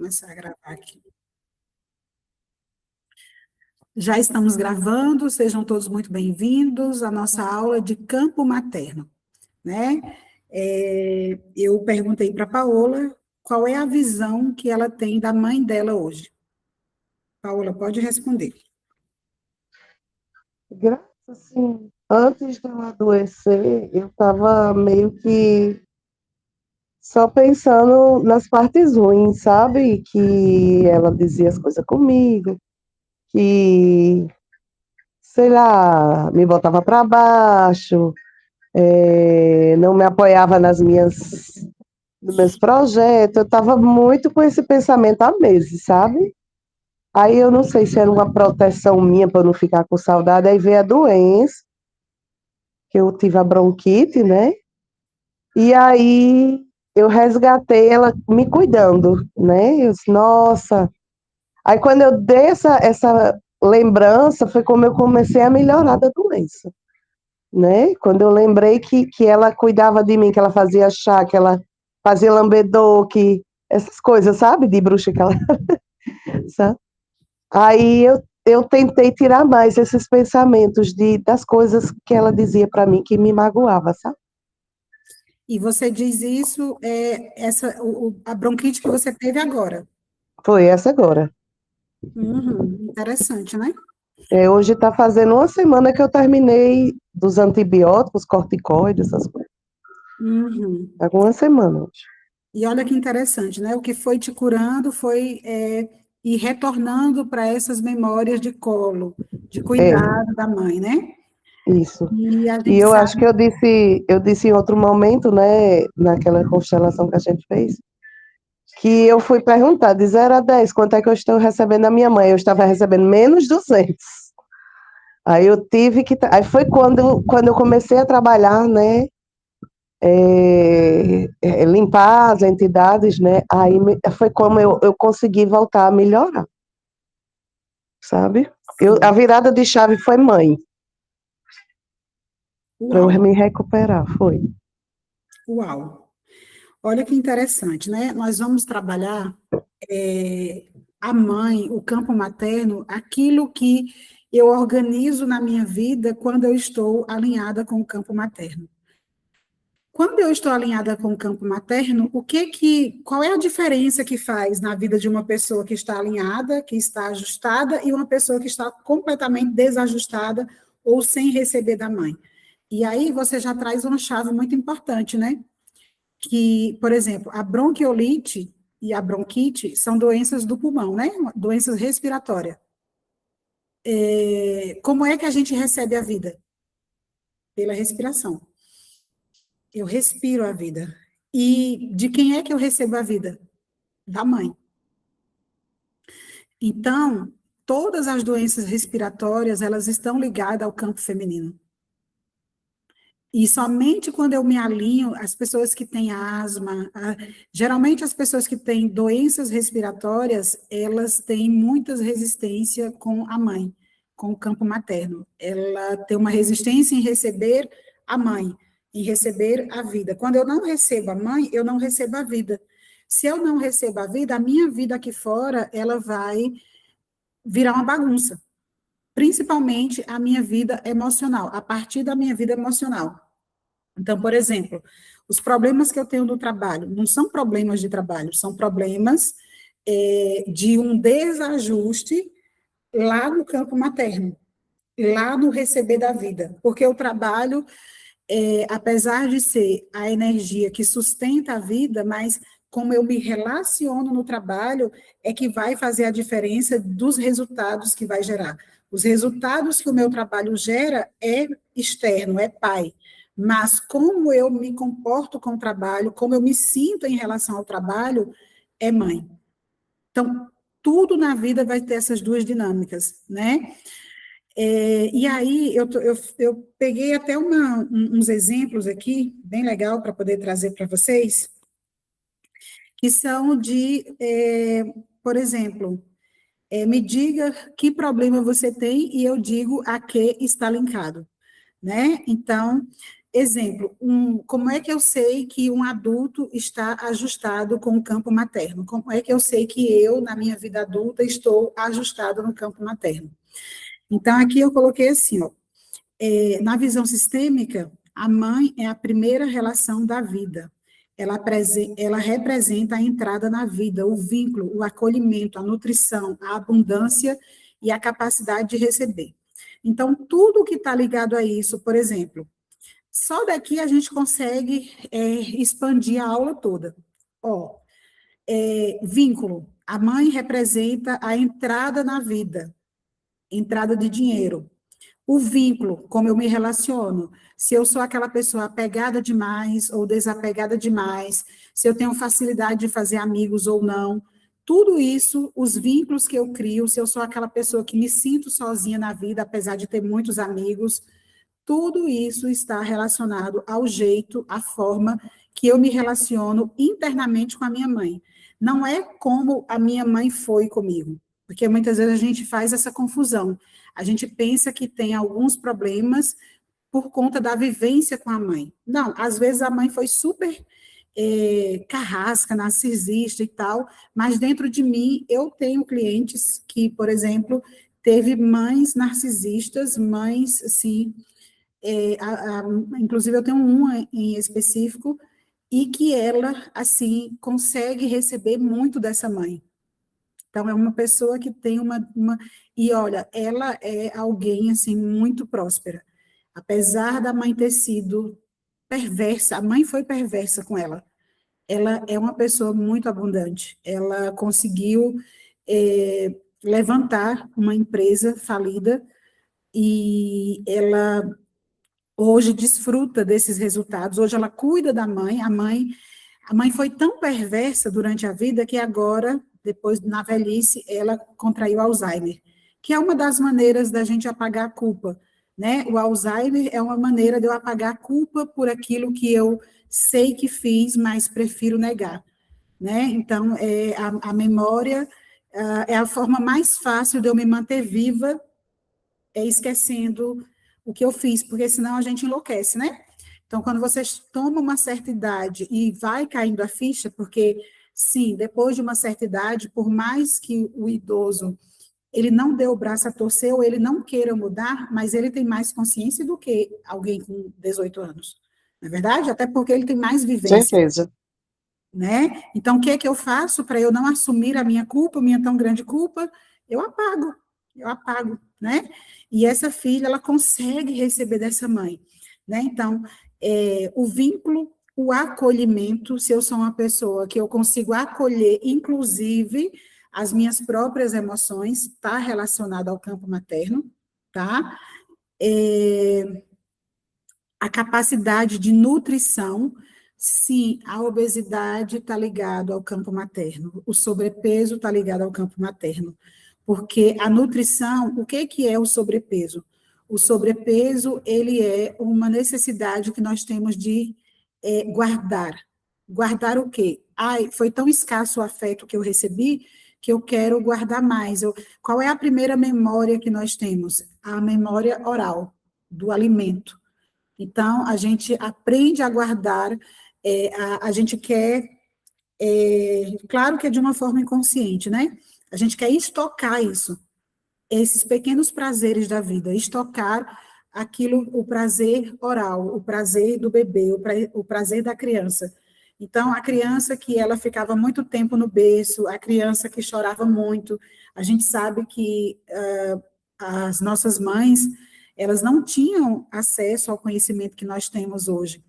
Começar a gravar aqui. Já estamos gravando, sejam todos muito bem-vindos à nossa aula de campo materno, né? Eu perguntei para a Paola qual é a visão que ela tem da mãe dela hoje. Paola, pode responder. Graças, assim, antes de eu adoecer, eu estava meio que só pensando nas partes ruins, sabe? Que ela dizia as coisas comigo, que, sei lá, me botava para baixo, não me apoiava nos meus projetos. Eu estava muito com esse pensamento há meses, sabe? Aí eu não sei se era uma proteção minha para não ficar com saudade, aí veio a doença, que eu tive a bronquite, né? E aí eu resgatei ela me cuidando, né? Eu disse, nossa. Aí quando eu dei essa lembrança, foi como eu comecei a melhorar da doença, né? Quando eu lembrei que ela cuidava de mim, que ela fazia chá, que ela fazia lambedor, que essas coisas, sabe? De bruxa que ela, sabe? Aí eu tentei tirar mais esses pensamentos das coisas que ela dizia para mim que me magoava, sabe? E você diz isso, a bronquite que você teve agora. Foi essa agora. Interessante, né? Hoje está fazendo uma semana que eu terminei dos antibióticos, corticoides, essas coisas. Uhum. Está com uma semana hoje. E olha que interessante, né? O que foi te curando foi ir retornando para essas memórias de colo, de É, cuidado da mãe, né? isso. E a E gente eu acho sabe, que eu disse em outro momento, né, naquela constelação que a gente fez, que eu fui perguntar de 0 a 10 quanto é que eu estou recebendo da minha mãe. Eu estava recebendo menos 200. Aí eu tive que. Aí foi quando eu comecei a trabalhar, né, limpar as entidades, né, aí foi como eu consegui voltar a melhorar, sabe? A sim, virada de chave foi mãe, para eu uau, me recuperar, foi. uau. Olha que interessante, né? Nós vamos trabalhar a mãe, o campo materno, aquilo que eu organizo na minha vida quando eu estou alinhada com o campo materno. Quando eu estou alinhada com o campo materno, qual é a diferença que faz na vida de uma pessoa que está alinhada, que está ajustada, e uma pessoa que está completamente desajustada ou sem receber da mãe? E aí você já traz uma chave muito importante, né? Que, por exemplo, a bronquiolite e a bronquite são doenças do pulmão, né? Doenças respiratórias. Como é que a gente recebe a vida? Pela respiração. Eu respiro a vida. E de quem é que eu recebo a vida? Da mãe. Então, todas as doenças respiratórias, elas estão ligadas ao campo feminino. E somente quando eu me alinho, as pessoas que têm asma, geralmente as pessoas que têm doenças respiratórias, elas têm muitas resistência com a mãe, com o campo materno. Ela tem uma resistência em receber a mãe, em receber a vida. Quando eu não recebo a mãe, eu não recebo a vida. Se eu não recebo a vida, a minha vida aqui fora, ela vai virar uma bagunça. Principalmente a minha vida emocional, a partir da minha vida emocional. Então, por exemplo, os problemas que eu tenho no trabalho não são problemas de trabalho, são problemas de um desajuste lá no campo materno, lá no receber da vida. Porque o trabalho, apesar de ser a energia que sustenta a vida, mas como eu me relaciono no trabalho é que vai fazer a diferença dos resultados que vai gerar. Os resultados que o meu trabalho gera é externo, é pai. Mas como eu me comporto com o trabalho, como eu me sinto em relação ao trabalho, é mãe. Então, tudo na vida vai ter essas duas dinâmicas, né? E aí, eu peguei até uns exemplos aqui, bem legal, para poder trazer para vocês, que são por exemplo, me diga que problema você tem e eu digo a que está linkado, né? Então, Exemplo, como é que eu sei que um adulto está ajustado com o campo materno? Como é que eu sei que eu, na minha vida adulta, estou ajustado no campo materno? Então, aqui eu coloquei assim, ó, na visão sistêmica, a mãe é a primeira relação da vida. Ela representa a entrada na vida, o vínculo, o acolhimento, a nutrição, a abundância e a capacidade de receber. Então, tudo que está ligado a isso, por exemplo, só daqui a gente consegue expandir a aula toda. Ó, vínculo. A mãe representa a entrada na vida, entrada de dinheiro. O vínculo, como eu me relaciono, se eu sou aquela pessoa apegada demais ou desapegada demais, se eu tenho facilidade de fazer amigos ou não, tudo isso, os vínculos que eu crio, se eu sou aquela pessoa que me sinto sozinha na vida, apesar de ter muitos amigos, tudo isso está relacionado ao jeito, à forma que eu me relaciono internamente com a minha mãe. Não é como a minha mãe foi comigo, porque muitas vezes a gente faz essa confusão. A gente pensa que tem alguns problemas por conta da vivência com a mãe. Não, às vezes a mãe foi super carrasca, narcisista e tal, mas dentro de mim eu tenho clientes que, por exemplo, teve mães narcisistas, mães, assim, inclusive eu tenho uma em específico, e que ela, assim, consegue receber muito dessa mãe. Então, é uma pessoa que tem e olha, ela é alguém, assim, muito próspera. Apesar da mãe ter sido perversa, a mãe foi perversa com ela. Ela é uma pessoa muito abundante. Ela conseguiu levantar uma empresa falida e ela hoje desfruta desses resultados. Hoje ela cuida da mãe. A mãe foi tão perversa durante a vida que agora, depois na velhice, ela contraiu Alzheimer, que é uma das maneiras da gente apagar a culpa, né? O Alzheimer é uma maneira de eu apagar a culpa por aquilo que eu sei que fiz, mas prefiro negar, né? Então, a memória é a forma mais fácil de eu me manter viva, esquecendo o que eu fiz, porque senão a gente enlouquece, né? Então, quando você toma uma certa idade e vai caindo a ficha, porque, sim, depois de uma certa idade, por mais que o idoso ele não dê o braço a torcer ou ele não queira mudar, mas ele tem mais consciência do que alguém com 18 anos. Não é verdade? Até porque ele tem mais vivência, Certeza. né? Então, o que é que eu faço para eu não assumir a minha culpa, minha tão grande culpa? Eu apago, né? E essa filha, ela consegue receber dessa mãe, né? Então, o vínculo, o acolhimento, se eu sou uma pessoa que eu consigo acolher, inclusive, as minhas próprias emoções, está relacionado ao campo materno, tá? A capacidade de nutrição, sim, a obesidade está ligado ao campo materno, o sobrepeso está ligado ao campo materno, porque a nutrição, o que é o sobrepeso? O sobrepeso, ele é uma necessidade que nós temos de guardar. Guardar o quê? Ai, foi tão escasso o afeto que eu recebi que eu quero guardar mais. Qual é a primeira memória que nós temos? A memória oral, do alimento. Então, a gente aprende a guardar, a gente quer, claro que é de uma forma inconsciente, né? A gente quer estocar isso, esses pequenos prazeres da vida, estocar aquilo, o prazer oral, o prazer do bebê, o prazer da criança. Então, a criança que ela ficava muito tempo no berço, a criança que chorava muito, a gente sabe que as nossas mães, elas não tinham acesso ao conhecimento que nós temos hoje.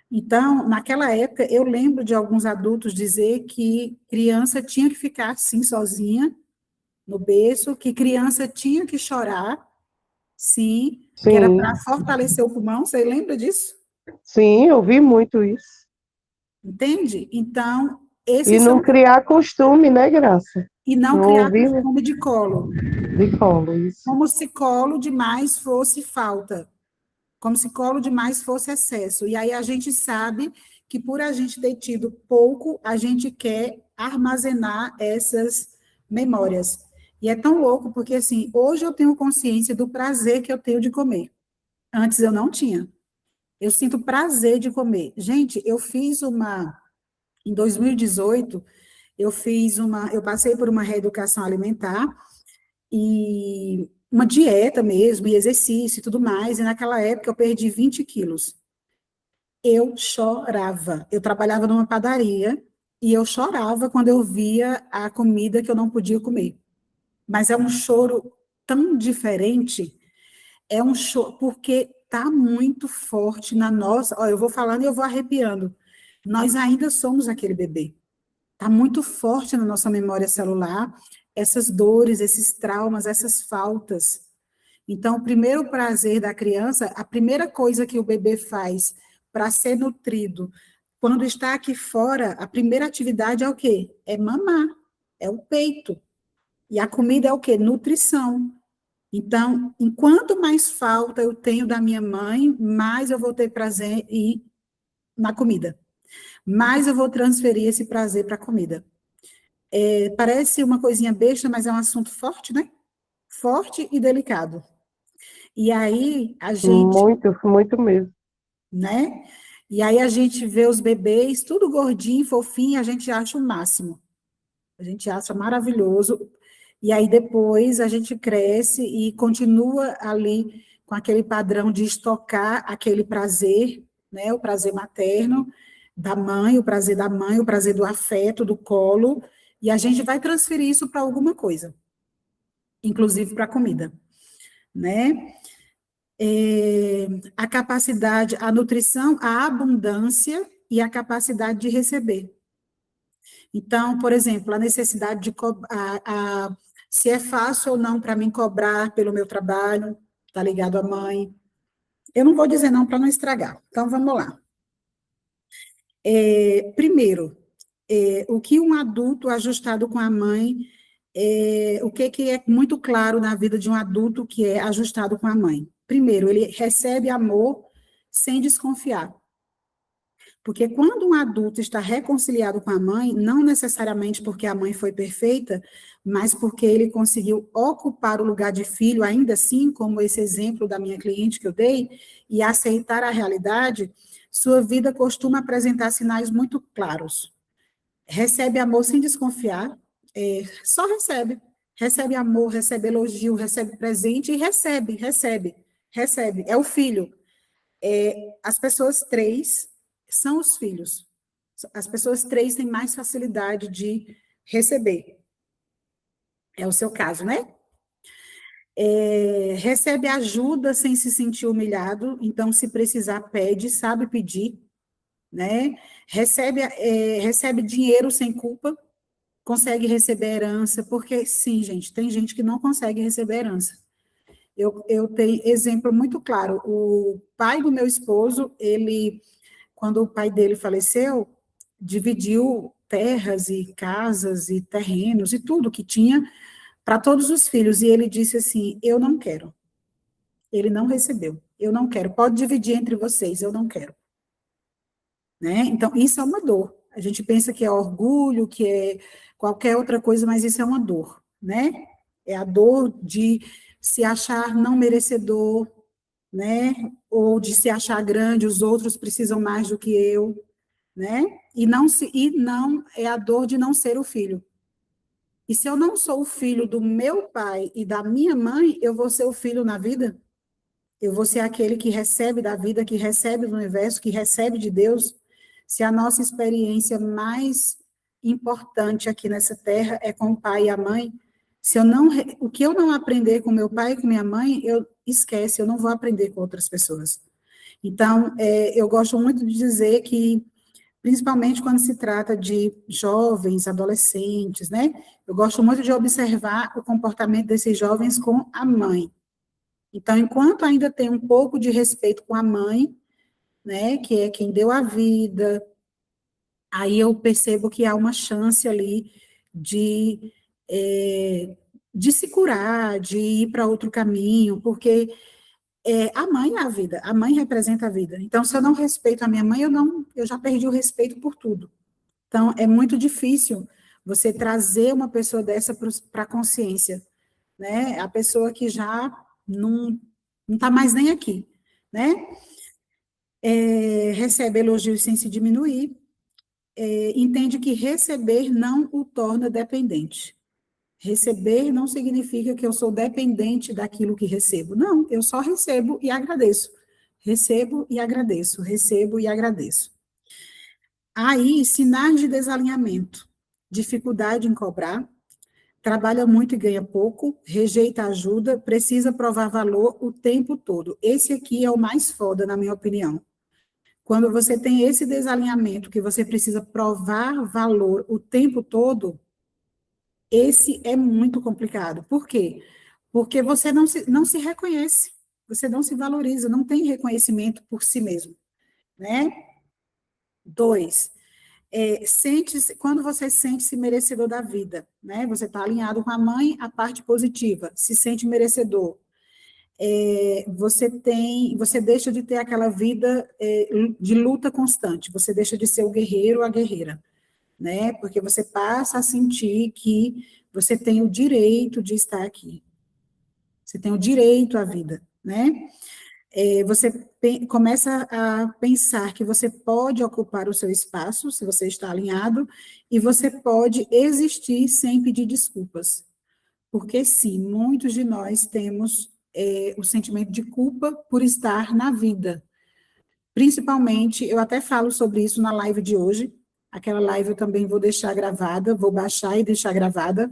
Então, naquela época, eu lembro de alguns adultos dizer que criança tinha que ficar assim sozinha no berço, que criança tinha que chorar, sim, que era para Sim, fortalecer o pulmão. Você lembra disso? sim, eu vi muito isso. Entende? Então, E esses não são, criar costume, né, Graça? e não Não criar ouvir costume de colo, de colo, isso. como se colo demais fosse falta, como se colo demais fosse excesso. E aí a gente sabe que por a gente ter tido pouco, a gente quer armazenar essas memórias. E é tão louco, porque assim, hoje eu tenho consciência do prazer que eu tenho de comer. Antes eu não tinha. Eu sinto prazer de comer. Gente, em 2018, eu passei por uma reeducação alimentar e uma dieta mesmo, e exercício e tudo mais, e naquela época eu perdi 20 quilos. Eu chorava. Eu trabalhava numa padaria e eu chorava quando eu via a comida que eu não podia comer. Mas é um choro tão diferente, é um choro, porque está muito forte na nossa. Ó, eu vou falando e eu vou arrepiando. Nós ainda somos aquele bebê. Está muito forte na nossa memória celular essas dores, esses traumas, essas faltas. Então, o primeiro prazer da criança, a primeira coisa que o bebê faz para ser nutrido, quando está aqui fora, a primeira atividade é o quê? É mamar, é o peito. E a comida é o quê? Nutrição. Então, enquanto mais falta eu tenho da minha mãe, mais eu vou ter prazer na comida. Mais eu vou transferir esse prazer para a comida. Parece uma coisinha besta, mas é um assunto forte, né? Forte e delicado. E aí a gente, Muito, muito mesmo. né? E aí a gente vê os bebês, tudo gordinho, fofinho, a gente acha o máximo. A gente acha maravilhoso. E aí depois a gente cresce e continua ali com aquele padrão de estocar aquele prazer, né? O prazer materno da mãe, o prazer da mãe, o prazer do afeto, do colo, e a gente vai transferir isso para alguma coisa, inclusive para a comida, né? A capacidade, a nutrição, a abundância e a capacidade de receber. Então, por exemplo, a necessidade de se é fácil ou não para mim cobrar pelo meu trabalho, está ligado à mãe. Eu não vou dizer não para não estragar. Então, vamos lá. Primeiro, o que um adulto ajustado com a mãe, o que é muito claro na vida de um adulto que é ajustado com a mãe? Primeiro, ele recebe amor sem desconfiar. Porque quando um adulto está reconciliado com a mãe, não necessariamente porque a mãe foi perfeita, mas porque ele conseguiu ocupar o lugar de filho, ainda assim, como esse exemplo da minha cliente que eu dei, e aceitar a realidade, sua vida costuma apresentar sinais muito claros. Recebe amor sem desconfiar, só recebe. Recebe amor, recebe elogio, recebe presente e recebe. É o filho. As pessoas três são os filhos. As pessoas três têm mais facilidade de receber. É o seu caso, né? Recebe ajuda sem se sentir humilhado, então, se precisar, pede, sabe pedir, né? Recebe dinheiro sem culpa, consegue receber herança, porque, sim, gente, tem gente que não consegue receber herança. Eu tenho exemplo muito claro. O pai do meu esposo, quando o pai dele faleceu, dividiu terras e casas e terrenos e tudo que tinha para todos os filhos. E ele disse assim: Eu não quero. Ele não recebeu. Eu não quero. Pode dividir entre vocês, eu não quero. Né? Então, isso é uma dor. A gente pensa que é orgulho, que é qualquer outra coisa, mas isso é uma dor, né? É a dor de se achar não merecedor, né? Ou de se achar grande, os outros precisam mais do que eu, né? E não é a dor de não ser o filho. E se eu não sou o filho do meu pai e da minha mãe, eu vou ser o filho na vida? Eu vou ser aquele que recebe da vida, que recebe do universo, que recebe de Deus? Se a nossa experiência mais importante aqui nessa terra é com o pai e a mãe, se eu não, o que eu não aprender com meu pai e com minha mãe, eu esquece, eu não vou aprender com outras pessoas. Então, eu gosto muito de dizer que, principalmente quando se trata de jovens, adolescentes, né? Eu gosto muito de observar o comportamento desses jovens com a mãe. Então, enquanto ainda tem um pouco de respeito com a mãe, né, que é quem deu a vida, aí eu percebo que há uma chance ali de, é, de se curar, de ir para outro caminho, porque a mãe é a vida, a mãe representa a vida. Então, se eu não respeito a minha mãe, eu já perdi o respeito por tudo. Então, é muito difícil você trazer uma pessoa dessa para a consciência, né? A pessoa que já não está mais nem aqui, né? recebe elogios sem se diminuir, entende que receber não o torna dependente. Receber não significa que eu sou dependente daquilo que recebo. Não, eu só recebo e agradeço. Recebo e agradeço, recebo e agradeço. Aí, sinais de desalinhamento, dificuldade em cobrar, trabalha muito e ganha pouco, rejeita ajuda, precisa provar valor o tempo todo. Esse aqui é o mais foda, na minha opinião. Quando você tem esse desalinhamento, que você precisa provar valor o tempo todo, esse é muito complicado. Por quê? Porque você não se reconhece, você não se valoriza, não tem reconhecimento por si mesmo, né? Dois, quando você sente-se merecedor da vida, né? Você está alinhado com a mãe, a parte positiva, se sente merecedor. Você deixa de ter aquela vida de luta constante, você deixa de ser o guerreiro ou a guerreira, né? Porque você passa a sentir que você tem o direito de estar aqui, você tem o direito à vida, né? Você começa a pensar que você pode ocupar o seu espaço, se você está alinhado, e você pode existir sem pedir desculpas. Porque, sim, muitos de nós temos o sentimento de culpa por estar na vida. Principalmente, eu até falo sobre isso na live de hoje. Aquela live eu também vou deixar gravada, vou baixar e deixar gravada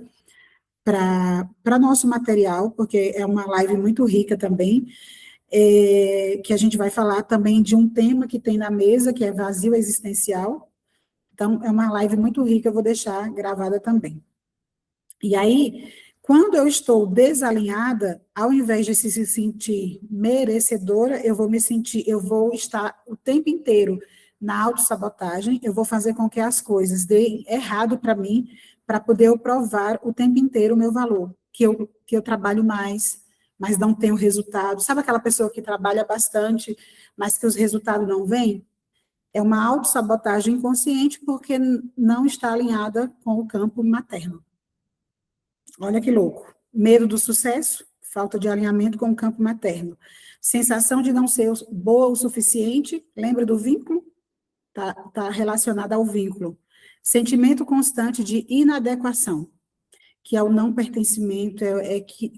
para nosso material, porque é uma live muito rica também, que a gente vai falar também de um tema que tem na mesa, que é vazio existencial. Então, é uma live muito rica, eu vou deixar gravada também. E aí, quando eu estou desalinhada, ao invés de se sentir merecedora, eu vou estar o tempo inteiro na autossabotagem, eu vou fazer com que as coisas deem errado para mim, para poder eu provar o tempo inteiro o meu valor, que eu trabalho mais, mas não tenho resultado. Sabe aquela pessoa que trabalha bastante, mas que os resultados não vêm? É uma autossabotagem inconsciente porque não está alinhada com o campo materno. Olha que louco. Medo do sucesso, falta de alinhamento com o campo materno. Sensação de não ser boa o suficiente, lembra do vínculo? Tá relacionado ao vínculo. Sentimento constante de inadequação, que é o não pertencimento,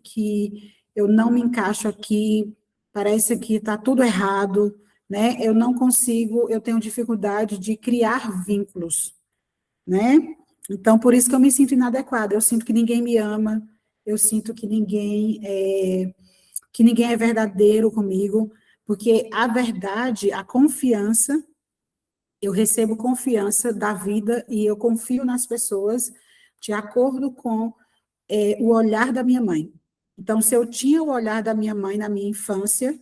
que eu não me encaixo aqui, parece que está tudo errado, né? Eu não consigo, eu tenho dificuldade de criar vínculos, né? Então, por isso que eu me sinto inadequada, eu sinto que ninguém me ama, eu sinto que ninguém é verdadeiro comigo, porque a verdade, a confiança, eu recebo confiança da vida e eu confio nas pessoas de acordo com o olhar da minha mãe. Então, se eu tinha o olhar da minha mãe na minha infância,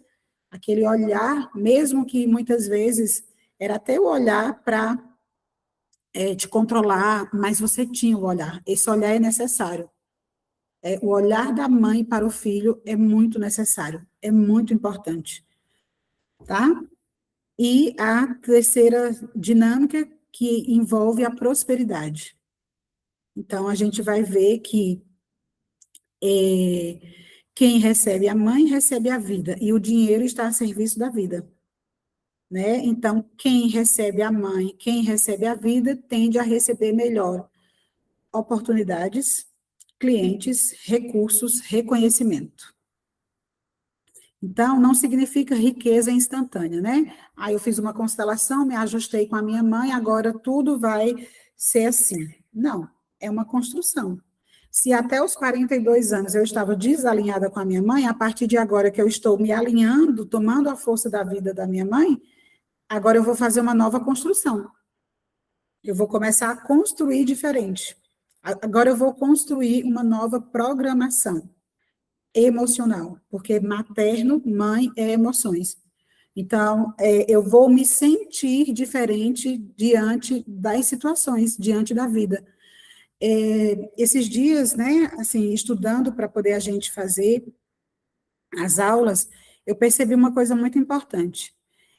aquele olhar, mesmo que muitas vezes era até o olhar para te controlar, mas você tinha o olhar. Esse olhar é necessário. O olhar da mãe para o filho é muito necessário, é muito importante, tá? E a terceira dinâmica que envolve a prosperidade. Então, a gente vai ver que quem recebe a mãe recebe a vida, e o dinheiro está a serviço da vida, né? Então, quem recebe a mãe, quem recebe a vida, tende a receber melhor oportunidades, clientes, recursos, reconhecimento. Então, não significa riqueza instantânea, né? Aí eu fiz uma constelação, me ajustei com a minha mãe, agora tudo vai ser assim. Não, é uma construção. Se até os 42 anos eu estava desalinhada com a minha mãe, a partir de agora que eu estou me alinhando, tomando a força da vida da minha mãe, agora eu vou fazer uma nova construção. Eu vou começar a construir diferente. Agora eu vou construir uma nova programação emocional, porque materno, mãe, é emoções. Então, eu vou me sentir diferente diante das situações, diante da vida. Esses dias, né, assim, estudando para poder a gente fazer as aulas, eu percebi uma coisa muito importante.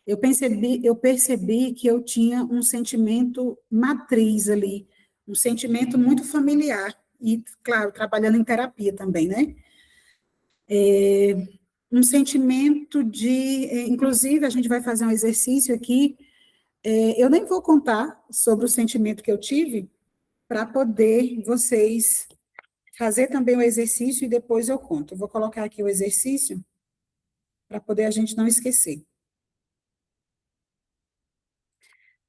Eu percebi que eu tinha um sentimento matriz ali, um sentimento muito familiar, e, claro, trabalhando em terapia também, né? um sentimento de, inclusive, a gente vai fazer um exercício aqui, eu nem vou contar sobre o sentimento que eu tive, para poder vocês fazer também o exercício e depois eu conto. Eu vou colocar aqui o exercício, para poder a gente não esquecer.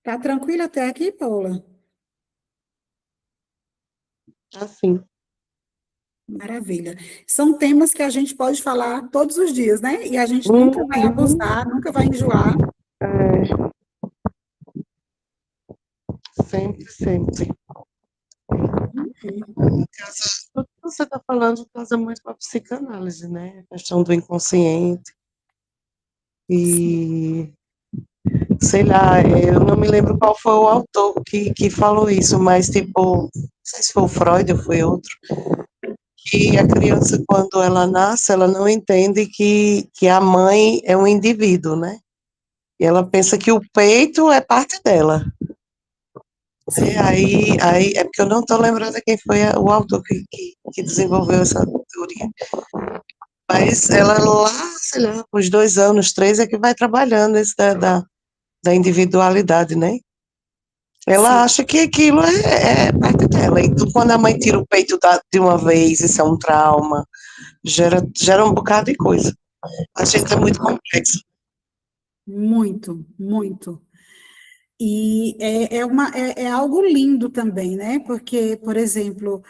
Tá tranquilo até aqui, Paula? Assim. Maravilha. São temas que a gente pode falar todos os dias, né? E a gente nunca vai Uhum. abusar, nunca vai enjoar. É, sempre, sempre. Uhum. Tudo que você está falando casa muito com a psicanálise, né? A questão do inconsciente. Sim, E, sei lá, eu não me lembro qual foi o autor que falou isso, mas, tipo, não sei se foi o Freud ou foi outro, que a criança, quando ela nasce, ela não entende que a mãe é um indivíduo, né? E ela pensa que o peito é parte dela. Né? sim, Aí é porque eu não estou lembrando quem foi o autor que desenvolveu essa teoria. Mas ela lá, sei lá, uns 2 anos, 3, é que vai trabalhando isso da individualidade, né? Ela sim. acha que aquilo é parte dela. Então, quando a mãe tira o peito de uma vez, isso é um trauma, gera um bocado de coisa. A gente é muito complexo. Muito, muito. E é algo lindo também, né? Porque, por exemplo,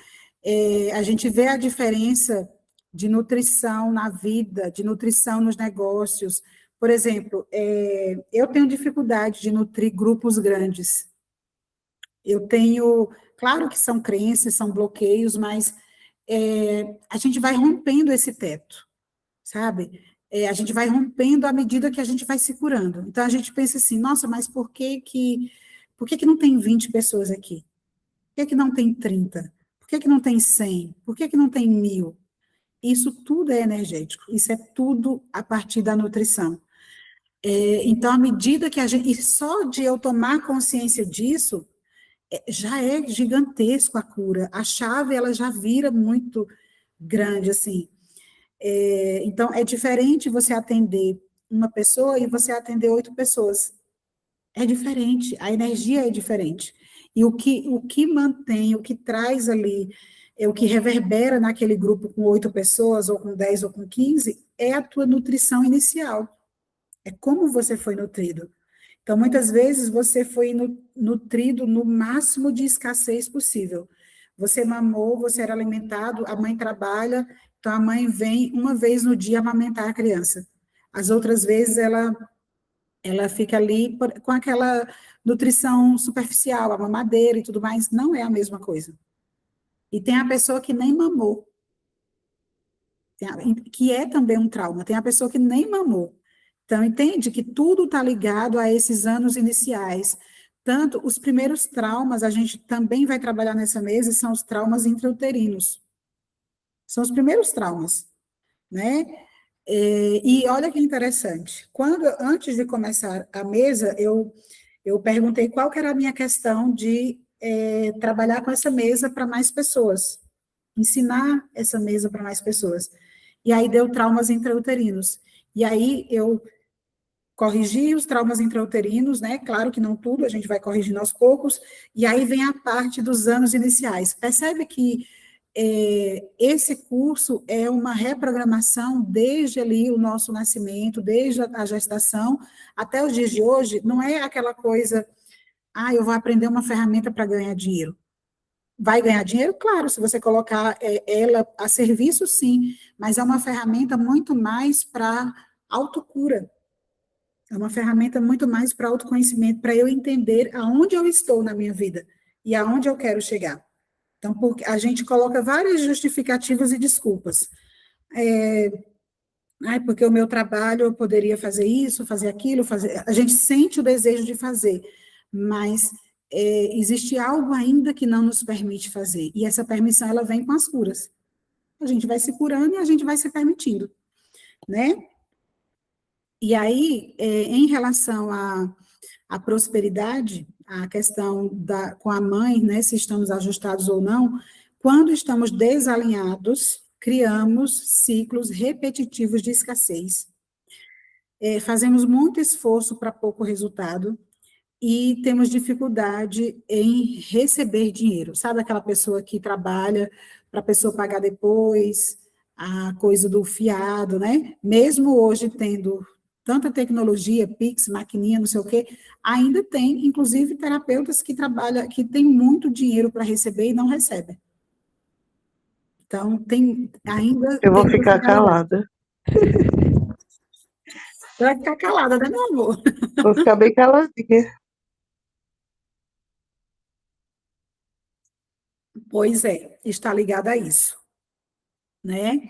a gente vê a diferença de nutrição na vida, de nutrição nos negócios. Por exemplo, eu tenho dificuldade de nutrir grupos grandes. Eu tenho, claro que são crenças, são bloqueios, mas a gente vai rompendo esse teto, sabe? A gente vai rompendo à medida que a gente vai se curando. Então a gente pensa assim, nossa, mas por que que não tem 20 pessoas aqui? Por que que não tem 30? Por que que não tem 100? Por que que não tem 1000? Isso tudo é energético, isso é tudo a partir da nutrição. Então, à medida que a gente. E só de eu tomar consciência disso, já é gigantesco a cura. A chave, ela já vira muito grande, assim. Então, é diferente você atender uma pessoa e você atender 8 pessoas. É diferente, a energia é diferente. E o que mantém, o que traz ali, o que reverbera naquele grupo com 8 pessoas, ou com 10 ou com 15, é a tua nutrição inicial. É como você foi nutrido. Então, muitas vezes, você foi nutrido no máximo de escassez possível. Você mamou, você era alimentado, a mãe trabalha, então a mãe vem uma vez no dia amamentar a criança. As outras vezes, ela fica ali com aquela nutrição superficial, a mamadeira e tudo mais, não é a mesma coisa. E tem a pessoa que nem mamou, que é também um trauma, tem a pessoa que nem mamou. Então, entende que tudo está ligado a esses anos iniciais. Tanto os primeiros traumas, a gente também vai trabalhar nessa mesa, são os traumas intrauterinos. São os primeiros traumas, né? E olha que interessante. Antes de começar a mesa, eu perguntei qual que era a minha questão de trabalhar com essa mesa para mais pessoas, ensinar essa mesa para mais pessoas. E aí deu traumas intrauterinos. E aí eu corrigi os traumas intrauterinos, né? Claro que não tudo, a gente vai corrigindo aos poucos. E aí vem a parte dos anos iniciais. Percebe que esse curso é uma reprogramação desde ali o nosso nascimento, desde a gestação até os dias de hoje. Não é aquela coisa, eu vou aprender uma ferramenta para ganhar dinheiro. Vai ganhar dinheiro? Claro, se você colocar ela a serviço, sim, mas é uma ferramenta muito mais para autocura. É uma ferramenta muito mais para autoconhecimento, para eu entender aonde eu estou na minha vida e aonde eu quero chegar. Então, porque a gente coloca várias justificativas e desculpas. Porque o meu trabalho eu poderia fazer isso, fazer aquilo, fazer. A gente sente o desejo de fazer, mas existe algo ainda que não nos permite fazer. E essa permissão ela vem com as curas. A gente vai se curando e a gente vai se permitindo, né? E aí, em relação à prosperidade, a questão com a mãe, né, se estamos ajustados ou não, quando estamos desalinhados, criamos ciclos repetitivos de escassez. Fazemos muito esforço para pouco resultado e temos dificuldade em receber dinheiro. Sabe aquela pessoa que trabalha para a pessoa pagar depois, a coisa do fiado, né? Mesmo hoje tendo tanta tecnologia, Pix, maquininha, não sei o quê, ainda tem, inclusive, terapeutas que trabalham, que têm muito dinheiro para receber e não recebem. Então, ainda Eu vou tem essa ficar galera. calada. Vai ficar calada, né, meu amor? Vou ficar bem caladinha. Pois é, está ligada a isso, né?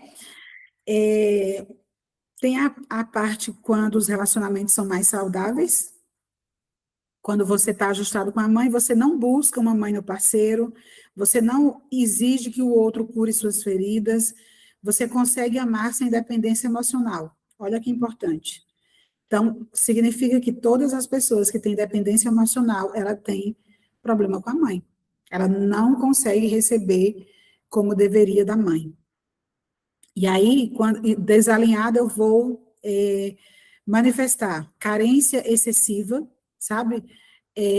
É, tem a parte quando os relacionamentos são mais saudáveis, quando você está ajustado com a mãe, você não busca uma mãe no parceiro, você não exige que o outro cure suas feridas, você consegue amar sem dependência emocional. Olha que importante. Então, significa que todas as pessoas que têm dependência emocional, ela tem problema com a mãe. Ela não consegue receber como deveria da mãe. E aí, quando desalinhada, eu vou manifestar carência excessiva, sabe?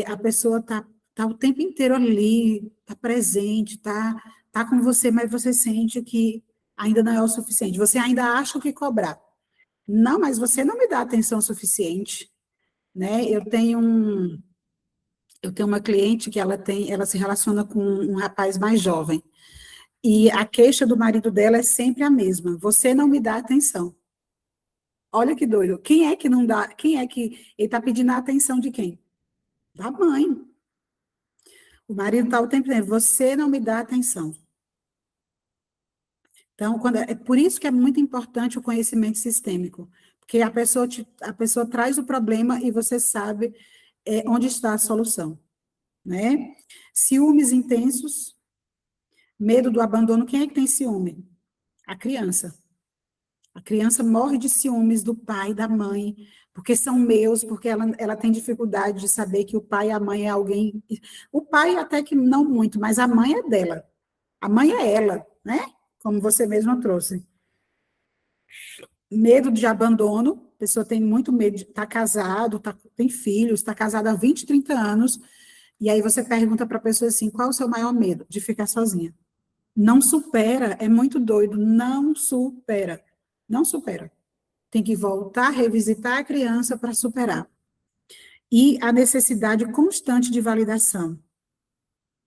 A pessoa tá o tempo inteiro ali, tá presente, tá com você, mas você sente que ainda não é o suficiente. Você ainda acha o que cobrar. Não, mas você não me dá atenção suficiente, né? Eu tenho uma cliente que ela se relaciona com um rapaz mais jovem. E a queixa do marido dela é sempre a mesma: você não me dá atenção. Olha que doido. Quem é que não dá? Quem é que ele está pedindo a atenção de quem? Da mãe. O marido está o tempo dizendo: você não me dá atenção. Então, é por isso que é muito importante o conhecimento sistêmico, porque a pessoa traz o problema e você sabe onde está a solução, né? Ciúmes intensos, medo do abandono. Quem é que tem ciúme? A criança. A criança morre de ciúmes do pai, da mãe, porque são meus, porque ela tem dificuldade de saber que o pai e a mãe é alguém. O pai até que não muito, mas a mãe é dela. A mãe é ela, né? Como você mesma trouxe. Medo de abandono, a pessoa tem muito medo de estar casado, tem filhos, está casado há 20, 30 anos, e aí você pergunta para a pessoa assim: qual o seu maior medo? De ficar sozinha. Não supera, é muito doido, não supera. Não supera. Tem que voltar, revisitar a criança para superar. E a necessidade constante de validação.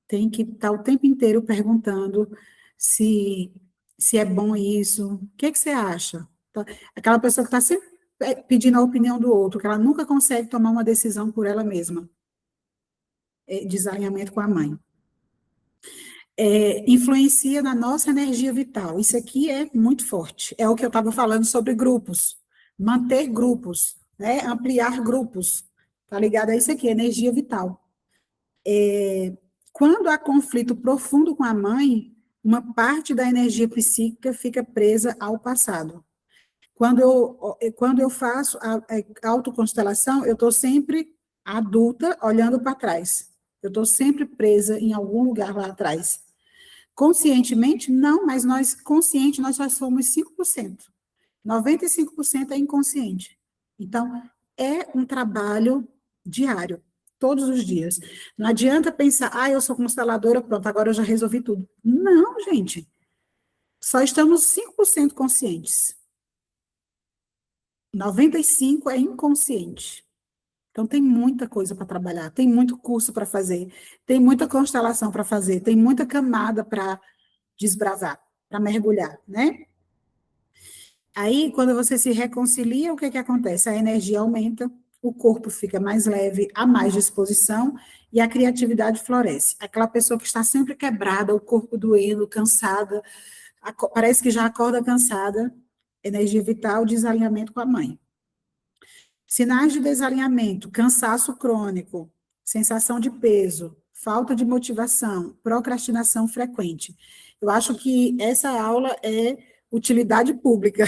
Tem que estar o tempo inteiro perguntando se, se é bom isso. O que, que você acha? Aquela pessoa que está sempre pedindo a opinião do outro, que ela nunca consegue tomar uma decisão por ela mesma. Desalinhamento com a mãe. Influencia na nossa energia vital. Isso aqui é muito forte. É o que eu estava falando sobre grupos. Manter grupos, né? Ampliar grupos. Tá ligado a isso aqui, energia vital. Quando há conflito profundo com a mãe, uma parte da energia psíquica fica presa ao passado. Quando eu faço a autoconstelação, eu estou sempre adulta olhando para trás. Eu estou sempre presa em algum lugar lá atrás. Conscientemente, não, mas consciente, nós só somos 5%. 95% é inconsciente. Então, é um trabalho diário, todos os dias. Não adianta pensar: eu sou consteladora, pronto, agora eu já resolvi tudo. Não, gente. Só estamos 5% conscientes. 95% é inconsciente. Então, tem muita coisa para trabalhar, tem muito curso para fazer, tem muita constelação para fazer, tem muita camada para desbravar, para mergulhar, né? Aí, quando você se reconcilia, o que que acontece? A energia aumenta, o corpo fica mais leve, há mais disposição e a criatividade floresce. Aquela pessoa que está sempre quebrada, o corpo doendo, cansada, parece que já acorda cansada, energia vital, desalinhamento com a mãe. Sinais de desalinhamento: cansaço crônico, sensação de peso, falta de motivação, procrastinação frequente. Eu acho que essa aula é utilidade pública.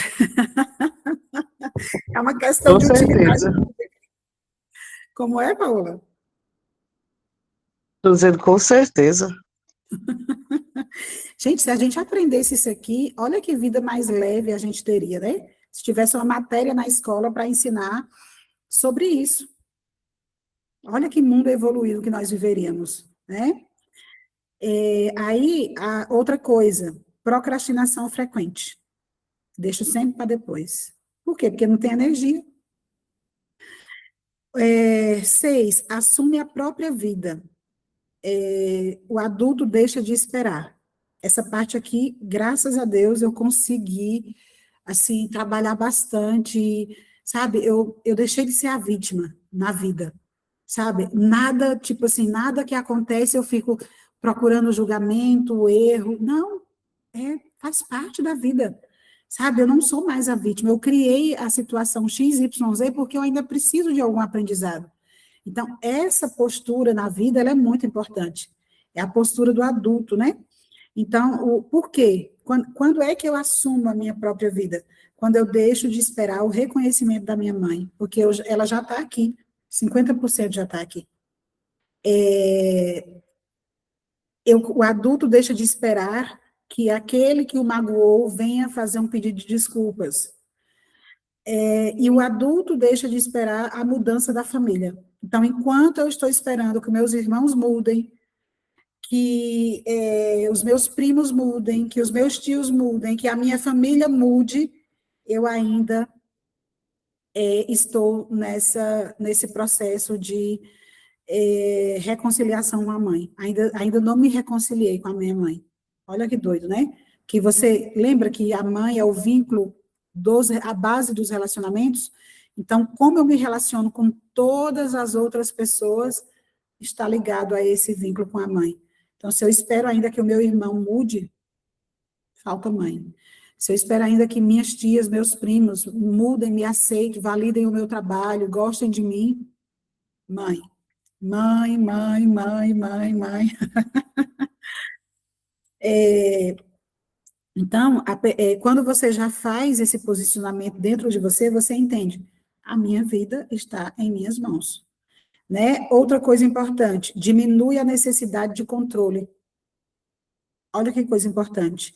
É uma questão Com de utilidade. certeza. Como é, Paola? Estou dizendo com certeza. Gente, se a gente aprendesse isso aqui, olha que vida mais leve a gente teria, né? Se tivesse uma matéria na escola para ensinar sobre isso. Olha que mundo evoluído que nós viveríamos, né? Aí, a outra coisa, procrastinação frequente. Deixo sempre para depois. Por quê? Porque não tem energia. 6, assume a própria vida. O adulto deixa de esperar. Essa parte aqui, graças a Deus, eu consegui, assim, trabalhar bastante, sabe? Eu deixei de ser a vítima na vida, sabe? Nada, tipo assim, nada que acontece eu fico procurando julgamento, erro. Não, faz parte da vida, sabe? Eu não sou mais a vítima. Eu criei a situação X, Y, Z porque eu ainda preciso de algum aprendizado. Então, essa postura na vida, ela é muito importante. É a postura do adulto, né? Então, por quê? Quando é que eu assumo a minha própria vida? Quando eu deixo de esperar o reconhecimento da minha mãe, porque ela já está aqui, 50% já está aqui. O adulto deixa de esperar que aquele que o magoou venha fazer um pedido de desculpas. E o adulto deixa de esperar a mudança da família. Então, enquanto eu estou esperando que meus irmãos mudem, que os meus primos mudem, que os meus tios mudem, que a minha família mude, eu ainda estou nesse processo de reconciliação com a mãe. Ainda não me reconciliei com a minha mãe. Olha que doido, né? Que você lembra que a mãe é o vínculo, a base dos relacionamentos? Então, como eu me relaciono com todas as outras pessoas, está ligado a esse vínculo com a mãe. Então, se eu espero ainda que o meu irmão mude, falta mãe. Se eu espero ainda que minhas tias, meus primos mudem, me aceitem, validem o meu trabalho, gostem de mim, mãe. Mãe, mãe, mãe, mãe, mãe. Então, quando você já faz esse posicionamento dentro de você, você entende, a minha vida está em minhas mãos. Né? Outra coisa importante, diminui a necessidade de controle. Olha que coisa importante.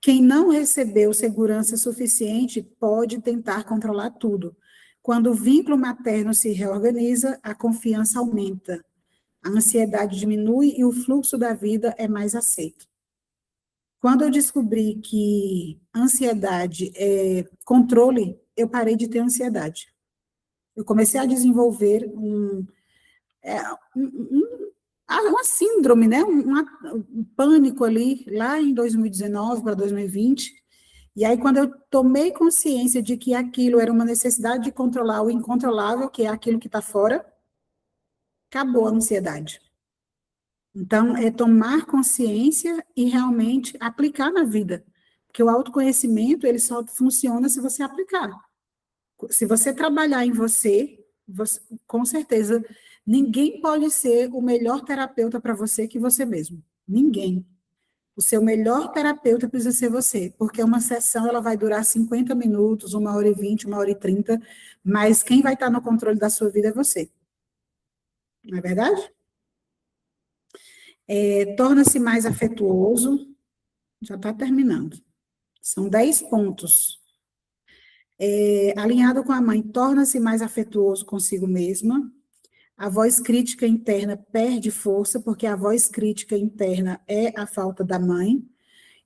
Quem não recebeu segurança suficiente pode tentar controlar tudo. Quando o vínculo materno se reorganiza, a confiança aumenta, a ansiedade diminui e o fluxo da vida é mais aceito. Quando eu descobri que ansiedade é controle, eu parei de ter ansiedade. Eu comecei a desenvolver é, uma síndrome, né? Um pânico ali, lá em 2019 para 2020. E aí, quando eu tomei consciência de que aquilo era uma necessidade de controlar o incontrolável, que é aquilo que está fora, acabou a ansiedade. Então, é tomar consciência e realmente aplicar na vida. Porque o autoconhecimento, ele só funciona se você aplicar. Se você trabalhar em você, com certeza, ninguém pode ser o melhor terapeuta para você que você mesmo. Ninguém. O seu melhor terapeuta precisa ser você, porque uma sessão ela vai durar 50 minutos, 1h20, 1h30, mas quem vai estar no controle da sua vida é você. Não é verdade? Torna-se mais afetuoso, já está terminando. São 10 pontos. Alinhado com a mãe, torna-se mais afetuoso consigo mesma. A voz crítica interna perde força, porque a voz crítica interna é a falta da mãe.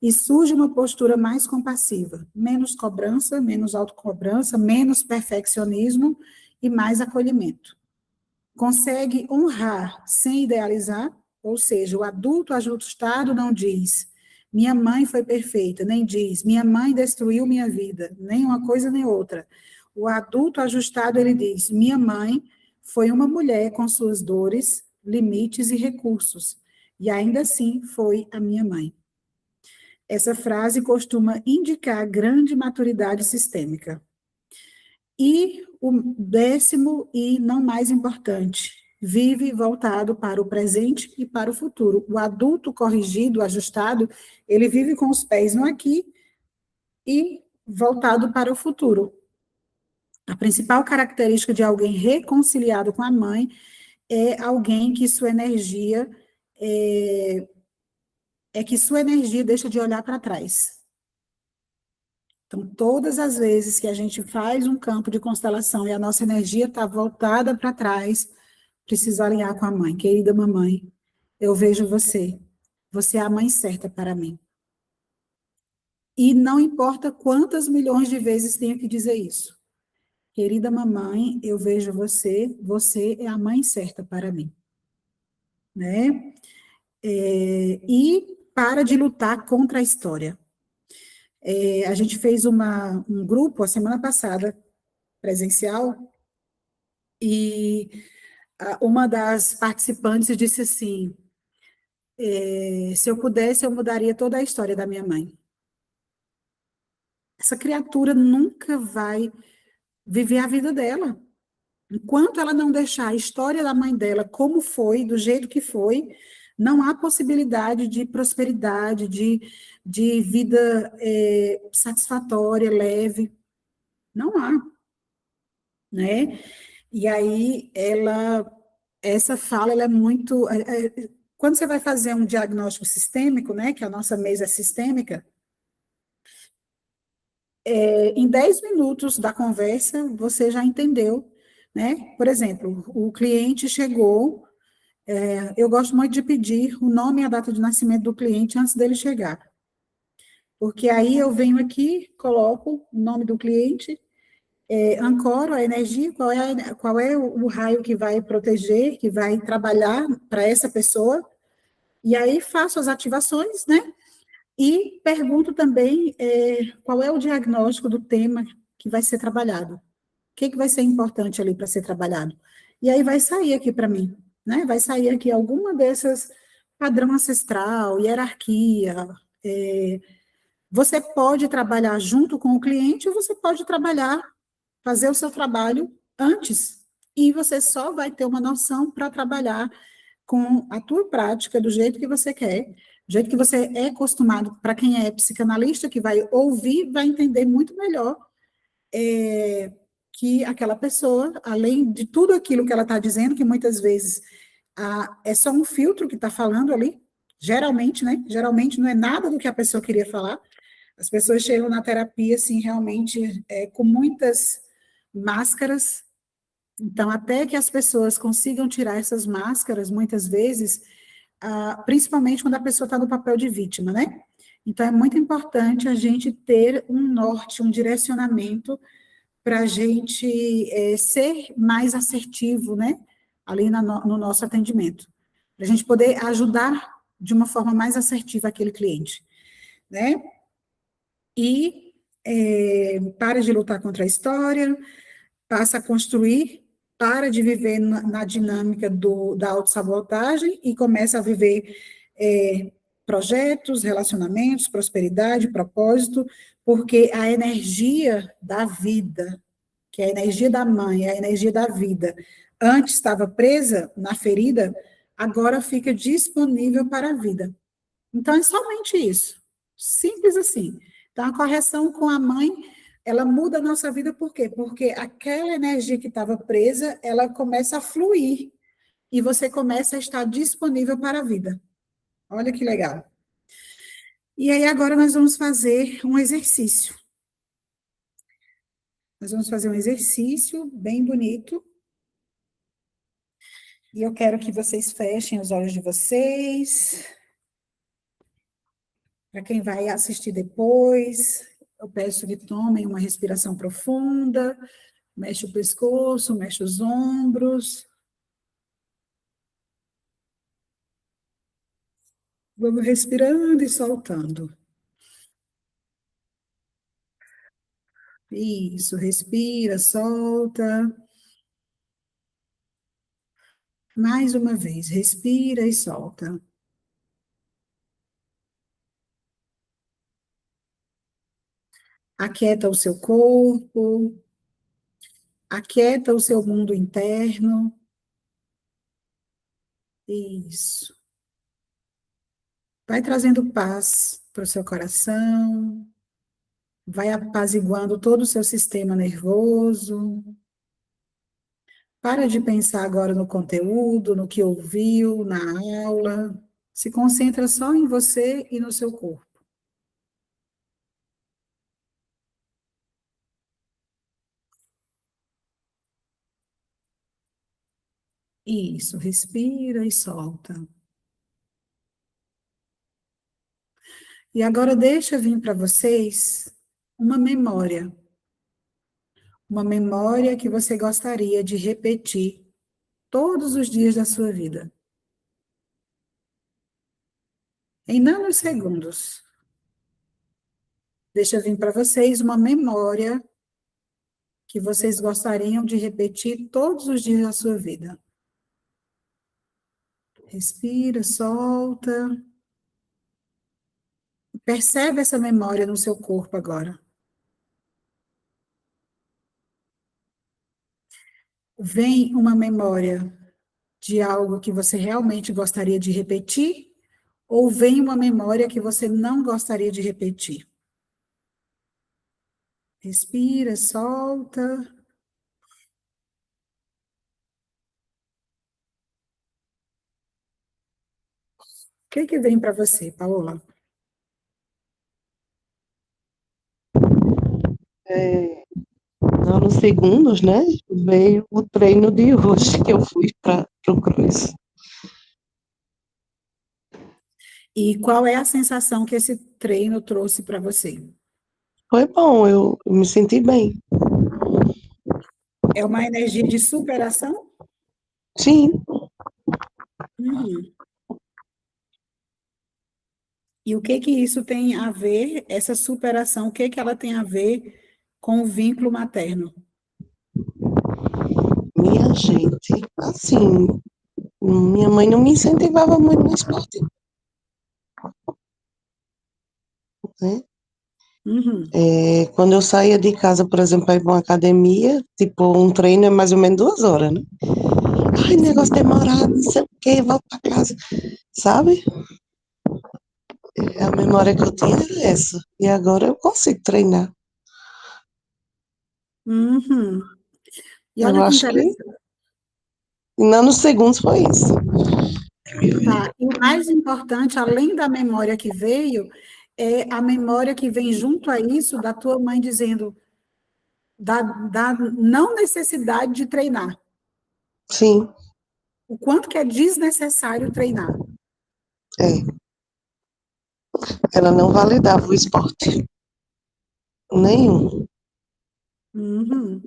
E surge uma postura mais compassiva, menos cobrança, menos autocobrança, menos perfeccionismo e mais acolhimento. Consegue honrar sem idealizar, ou seja, o adulto ajustado não diz, minha mãe foi perfeita, nem diz, minha mãe destruiu minha vida, nem uma coisa nem outra. O adulto ajustado, ele diz, minha mãe foi uma mulher com suas dores, limites e recursos, e ainda assim foi a minha mãe. Essa frase costuma indicar grande maturidade sistêmica. E o 10º e não mais importante, vive voltado para o presente e para o futuro. O adulto corrigido, ajustado, ele vive com os pés no aqui e voltado para o futuro. A principal característica de alguém reconciliado com a mãe é alguém que sua energia é que sua energia deixa de olhar para trás. Então, todas as vezes que a gente faz um campo de constelação e a nossa energia está voltada para trás, precisa alinhar com a mãe. Querida mamãe, eu vejo você. Você é a mãe certa para mim. E não importa quantas milhões de vezes tenha que dizer isso. Querida mamãe, eu vejo você. Você é a mãe certa para mim. Né? E para de lutar contra a história. A gente fez um grupo a semana passada, presencial, e uma das participantes disse assim: se eu pudesse, eu mudaria toda a história da minha mãe. Essa criatura nunca vai viver a vida dela. Enquanto ela não deixar a história da mãe dela como foi, do jeito que foi, não há possibilidade de prosperidade, de vida satisfatória, leve. Não há, né? E aí, essa fala, ela é muito... quando você vai fazer um diagnóstico sistêmico, né, que a nossa mesa é sistêmica, em 10 minutos da conversa, você já entendeu, né? Por exemplo, o cliente chegou, eu gosto muito de pedir o nome e a data de nascimento do cliente antes dele chegar, porque aí eu venho aqui, coloco o nome do cliente, ancoro a energia, qual é o raio que vai proteger, que vai trabalhar para essa pessoa, e aí faço as ativações, né? E pergunto também qual é o diagnóstico do tema que vai ser trabalhado. O que vai ser importante ali para ser trabalhado? E aí vai sair aqui para mim, né? Vai sair aqui alguma dessas padrão ancestral, hierarquia. Você pode trabalhar junto com o cliente ou você pode trabalhar, fazer o seu trabalho antes. E você só vai ter uma noção para trabalhar com a tua prática do jeito que você quer, do jeito que você é acostumado. Para quem é psicanalista, que vai ouvir, vai entender muito melhor que aquela pessoa, além de tudo aquilo que ela está dizendo, que muitas vezes é só um filtro que está falando ali, geralmente, né? Geralmente não é nada do que a pessoa queria falar. As pessoas chegam na terapia, assim, realmente com muitas máscaras. Então, até que as pessoas consigam tirar essas máscaras, muitas vezes, principalmente quando a pessoa está no papel de vítima, né? Então, é muito importante a gente ter um norte, um direcionamento para a gente ser mais assertivo, né? Ali no nosso atendimento. Para a gente poder ajudar de uma forma mais assertiva aquele cliente, né? E para de lutar contra a história, passa a construir, para de viver na dinâmica da autossabotagem e começa a viver projetos, relacionamentos, prosperidade, propósito, porque a energia da vida, que é a energia da mãe, a energia da vida, antes estava presa na ferida, agora fica disponível para a vida. Então, é somente isso. Simples assim. Então, a correção com a mãe, ela muda a nossa vida, por quê? Porque aquela energia que estava presa, ela começa a fluir e você começa a estar disponível para a vida. Olha que legal. E aí, agora nós vamos fazer um exercício. Nós vamos fazer um exercício bem bonito. E eu quero que vocês fechem os olhos de vocês. Para quem vai assistir depois, eu peço que tomem uma respiração profunda, mexe o pescoço, mexe os ombros. Vamos respirando e soltando. Isso, respira, solta. Mais uma vez, respira e solta. Aquieta o seu corpo, aquieta o seu mundo interno. Isso. Vai trazendo paz para o seu coração, vai apaziguando todo o seu sistema nervoso. Para de pensar agora no conteúdo, no que ouviu, na aula. Se concentra só em você e no seu corpo. Isso, respira e solta. E agora deixa vir para vocês uma memória. Uma memória que você gostaria de repetir todos os dias da sua vida. Em nanosegundos. Deixa vir para vocês uma memória que vocês gostariam de repetir todos os dias da sua vida. Respira, solta. Percebe essa memória no seu corpo agora. Vem uma memória de algo que você realmente gostaria de repetir, ou vem uma memória que você não gostaria de repetir? Respira, solta. O que que vem para você, Paola? Nanosegundos, né? Veio o treino de hoje que eu fui para o Cruz. E qual é a sensação que esse treino trouxe para você? Foi bom, eu me senti bem. É uma energia de superação? Sim, Uhum. E o que que isso tem a ver, essa superação, o que que ela tem a ver com o vínculo materno? minha gente, assim, minha mãe não me incentivava muito no esporte, né? Uhum. Quando eu saía de casa, por exemplo, para ir para uma academia, tipo, um treino é mais ou menos 2 horas, né? Ai, negócio Sim. demorado, não sei o quê, volto para casa, sabe? A memória que eu tinha era essa. E agora eu consigo treinar. Uhum. E Eu olha que acho que interessante. em nanosegundos foi isso. Tá. E o mais importante, além da memória que veio, é a memória que vem junto a isso da tua mãe dizendo da não necessidade de treinar. Sim, O quanto que é desnecessário treinar. é. Ela não validava o esporte. Nenhum. Uhum.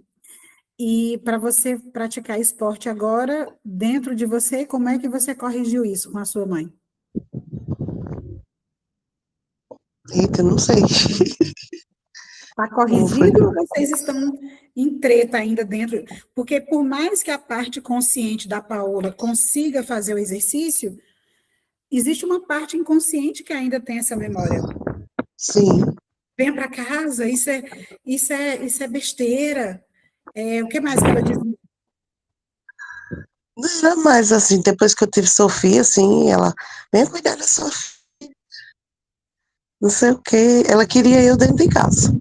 E para você praticar esporte agora, dentro de você, como é que você corrigiu isso com a sua mãe? Eita, não sei. Está Como foi? corrigido ou vocês estão em treta ainda dentro? Porque por mais que a parte consciente da Paola consiga fazer o exercício, existe uma parte inconsciente que ainda tem essa memória. Sim. Venha para casa, isso é besteira. É, o que mais que ela diz? Não era mais assim, depois que eu tive Sofia, assim, ela, vem cuidar da Sofia, não sei o quê. Ela queria eu dentro de casa.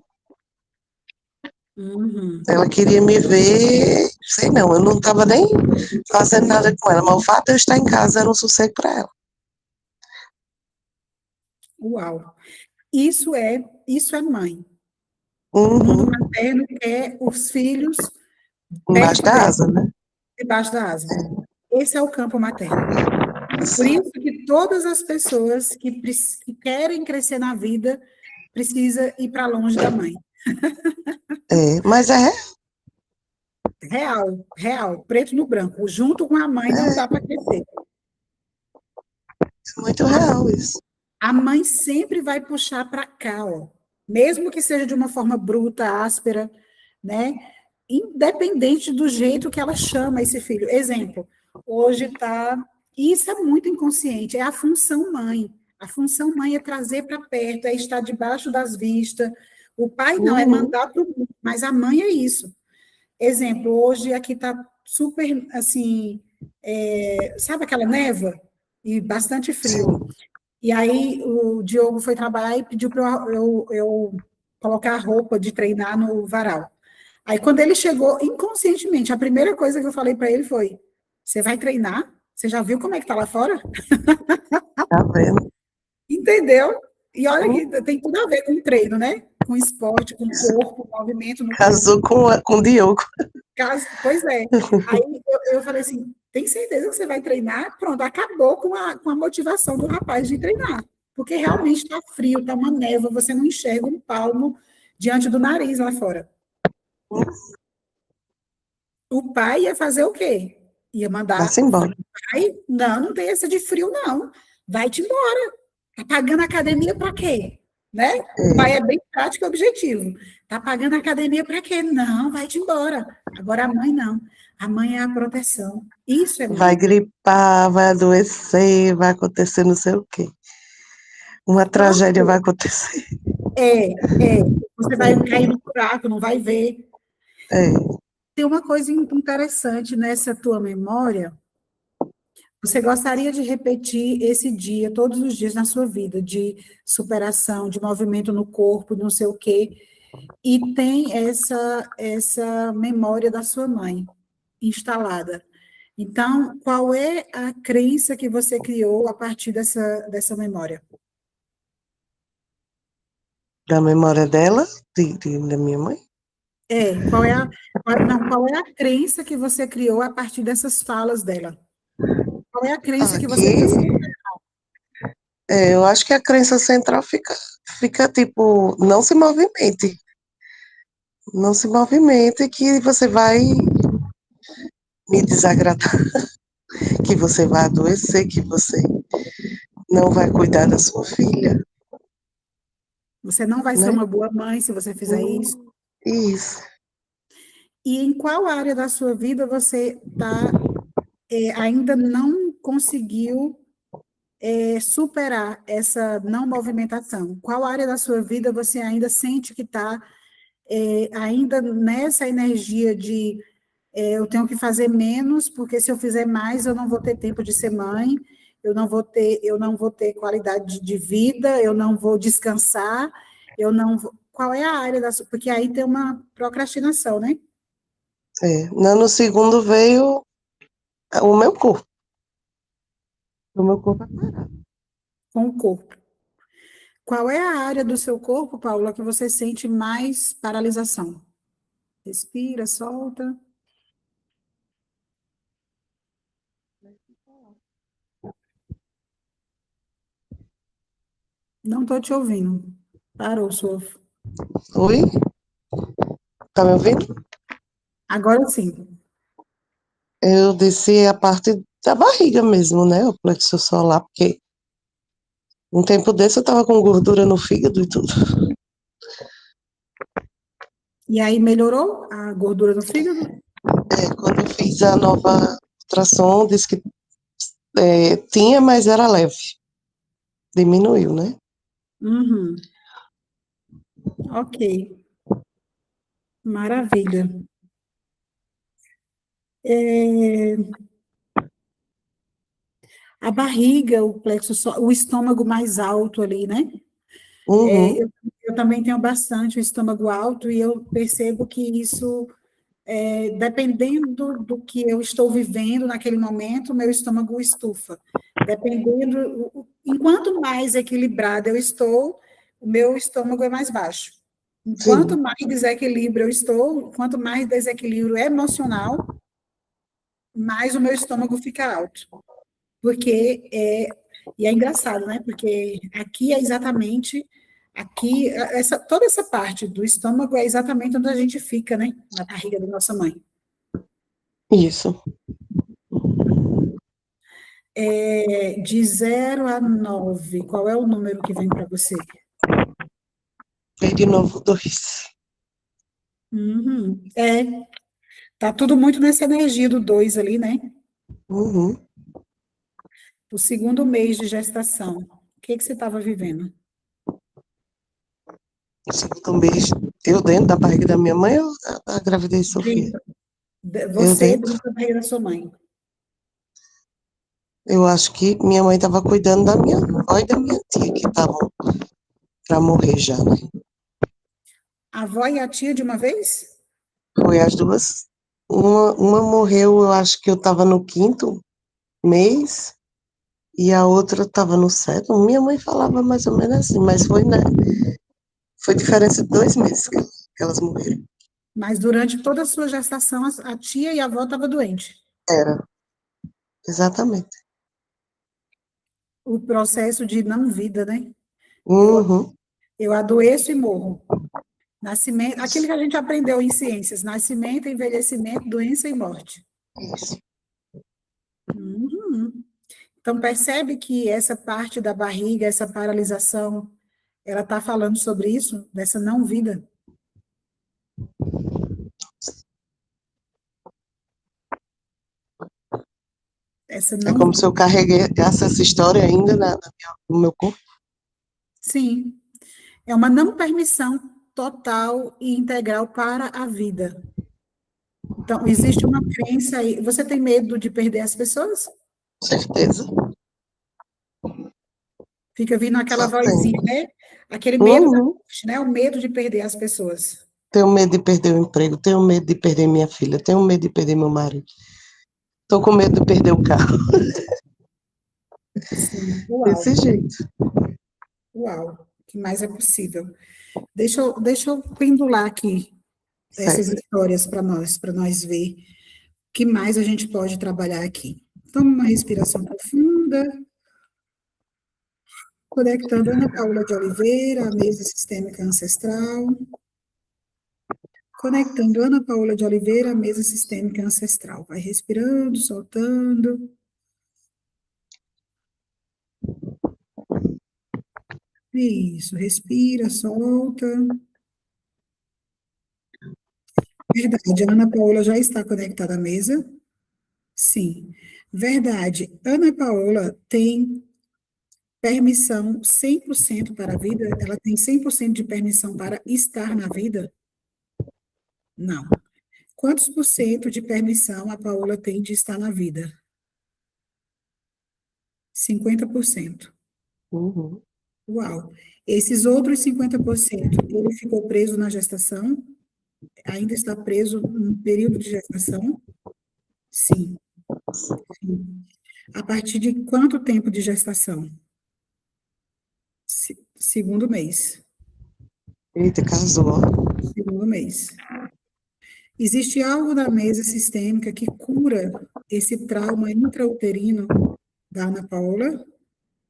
Uhum. Ela queria me ver, sei não, eu não estava nem fazendo nada com ela, mas o fato de eu estar em casa era um sossego para ela. Uau. Isso é mãe. O mundo Uhum. materno quer os filhos Embaixo perto da dela, asa, né? debaixo da asa. Esse é o campo materno. Por Sim. isso que todas as pessoas que querem crescer na vida precisam ir para longe da mãe. É, mas Real, real, preto no branco. Junto com a mãe não dá para crescer. muito A, real isso. a mãe sempre vai puxar para cá, ó. Mesmo que seja de uma forma bruta, áspera, né? Independente do jeito que ela chama esse filho. Exemplo, hoje tá. Isso é muito inconsciente, é a função mãe. A função mãe é trazer para perto, é estar debaixo das vistas. O pai não, é Uhum. mandar para o mundo, mas a mãe é isso. Exemplo, hoje aqui está super assim, sabe aquela névoa? E bastante frio. Sim. E aí o Diogo foi trabalhar e pediu para eu colocar a roupa de treinar no varal. Aí quando ele chegou, inconscientemente, a primeira coisa que eu falei para ele foi: Você vai treinar? Você já viu como é que tá lá fora? Tá vendo? Entendeu? E olha Hum, que tem tudo a ver com treino, né? Com esporte, com corpo, movimento no corpo. Casou com o Diogo. Pois é. Aí eu falei assim: tem certeza que você vai treinar? Pronto, acabou com a motivação do rapaz de treinar. Porque realmente está frio, está uma névoa, você não enxerga um palmo diante do nariz lá fora. O pai ia fazer o quê? Ia mandar, Vai-se embora. vai, não, não tem essa de frio, não. Vai-te embora. Tá pagando academia para quê? Né? O pai É, é bem prático e objetivo. Tá pagando academia para quê? Não, vai-te embora. Agora a mãe não. A mãe é a proteção. Isso é vai mãe. gripar, vai adoecer, vai acontecer não sei o quê. Uma tragédia vai Pronto. acontecer. É. Você vai cair no buraco, não vai ver. É, Tem uma coisa interessante nessa tua memória. Você gostaria de repetir esse dia, todos os dias na sua vida, de superação, de movimento no corpo, não sei o quê, e tem essa memória da sua mãe instalada. Então, qual é a crença que você criou a partir dessa memória? da memória dela, da minha mãe. Qual é a crença que você criou a partir dessas falas dela? Qual é a crença que você quer Aqui, eu acho que a crença central fica tipo, não se movimente. Não se movimente que você vai me desagradar, que você vai adoecer, que você não vai cuidar da sua filha, Você não vai ser né? uma boa mãe se você fizer isso. Isso. E em qual área da sua vida você ainda não conseguiu superar essa não movimentação? Qual área da sua vida você ainda sente que está ainda nessa energia de eu tenho que fazer menos, porque se eu fizer mais, eu não vou ter tempo de ser mãe, eu não vou ter qualidade de vida, eu não vou descansar, eu não vou... Qual é a área da sua... Porque aí tem uma procrastinação, né? É. No ano segundo veio o meu corpo. O meu corpo é parado. Com o corpo. Qual é a área do seu corpo, Paula, que você sente mais paralisação? Respira, solta. Não estou te ouvindo. Parou, sofro. Oi? Tá me ouvindo? Agora sim. Eu desci a parte da barriga mesmo, né? O plexo solar, porque um tempo desse eu tava com gordura no fígado e tudo. E aí melhorou a gordura no fígado? É, quando eu fiz a nova ultrassom, disse que tinha, mas era leve. Diminuiu, né? Uhum. Ok. Maravilha. É, a barriga, o estômago mais alto ali, né? Uhum, Eu também tenho bastante o estômago alto e eu percebo que isso, dependendo do que eu estou vivendo naquele momento, o meu estômago estufa. Enquanto mais equilibrada eu estou, o meu estômago é mais baixo. Quanto sim, mais desequilíbrio eu estou, quanto mais desequilíbrio emocional, mais o meu estômago fica alto. E é engraçado, né? Porque toda essa parte do estômago é exatamente onde a gente fica, né? Na barriga da nossa mãe. isso. De 0 a 9, qual é o número que vem para você? Veio de novo dois. Uhum. Tá tudo muito nessa energia do 2 ali, né? Uhum. O segundo mês de gestação. O que que você estava vivendo? O segundo mês, eu dentro da barriga da minha mãe ou a gravidez de Sofia? Dentro, Eu você dentro. dentro da barriga da sua mãe. Eu acho que minha mãe estava cuidando da minha avó e da minha tia, que estavam para morrer já, né? A avó e a tia de uma vez? Foi as duas. Uma morreu, eu acho que eu estava no quinto mês, e a outra estava no sétimo. Minha mãe falava mais ou menos assim, mas foi, né? Foi diferença de 2 meses que elas morreram. Mas durante toda a sua gestação, a tia e a avó estavam doentes. Era, exatamente. O processo de não vida, né? Eu, Uhum, eu adoeço e morro. Nascimento, aquilo que a gente aprendeu em ciências, nascimento, envelhecimento, doença e morte. isso. Uhum. Então, percebe que essa parte da barriga, essa paralisação, ela está falando sobre isso, dessa não vida. Essa É não como se vida. eu carregasse essa história ainda no meu corpo. Sim, é uma não permissão total e integral para a vida. Então, existe uma crença aí. Você tem medo de perder as pessoas? Certeza. Fica vindo aquela Só vozinha, tenho. né? Aquele medo da Uhum. morte, né? O medo de perder as pessoas. Tenho medo de perder o emprego, tenho medo de perder minha filha, tenho medo de perder meu marido. Estou com medo de perder o carro. Sim, uau, Desse jeito. uau. O que mais é possível? Deixa eu pendular aqui essas Certo. histórias para nós ver o que mais a gente pode trabalhar aqui. Toma uma respiração profunda, conectando Ana Paula de Oliveira, a mesa sistêmica ancestral. Conectando Ana Paula de Oliveira, à mesa sistêmica ancestral. Vai respirando, soltando. Isso, respira, solta. Verdade, a Ana Paula já está conectada à mesa? Sim. Verdade, Ana Paula tem permissão 100% para a vida? Ela tem 100% de permissão para estar na vida? Não. Quantos por cento de permissão a Paola tem de estar na vida? 50%. Uhum. Uau! Esses outros 50%, ele ficou preso na gestação? Ainda está preso no período de gestação? Sim, sim. A partir de quanto tempo de gestação? Segundo mês. Eita, casou. Segundo mês. Existe algo na mesa sistêmica que cura esse trauma intrauterino da Ana Paula?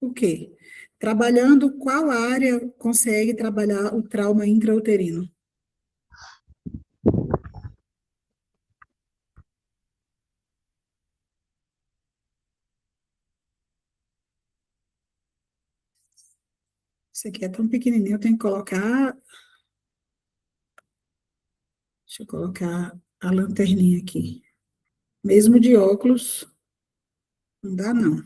O quê? Trabalhando qual área consegue trabalhar o trauma intrauterino? Isso aqui é tão pequenininho, eu tenho que colocar. Deixa eu colocar a lanterninha aqui. Mesmo de óculos, não dá, não.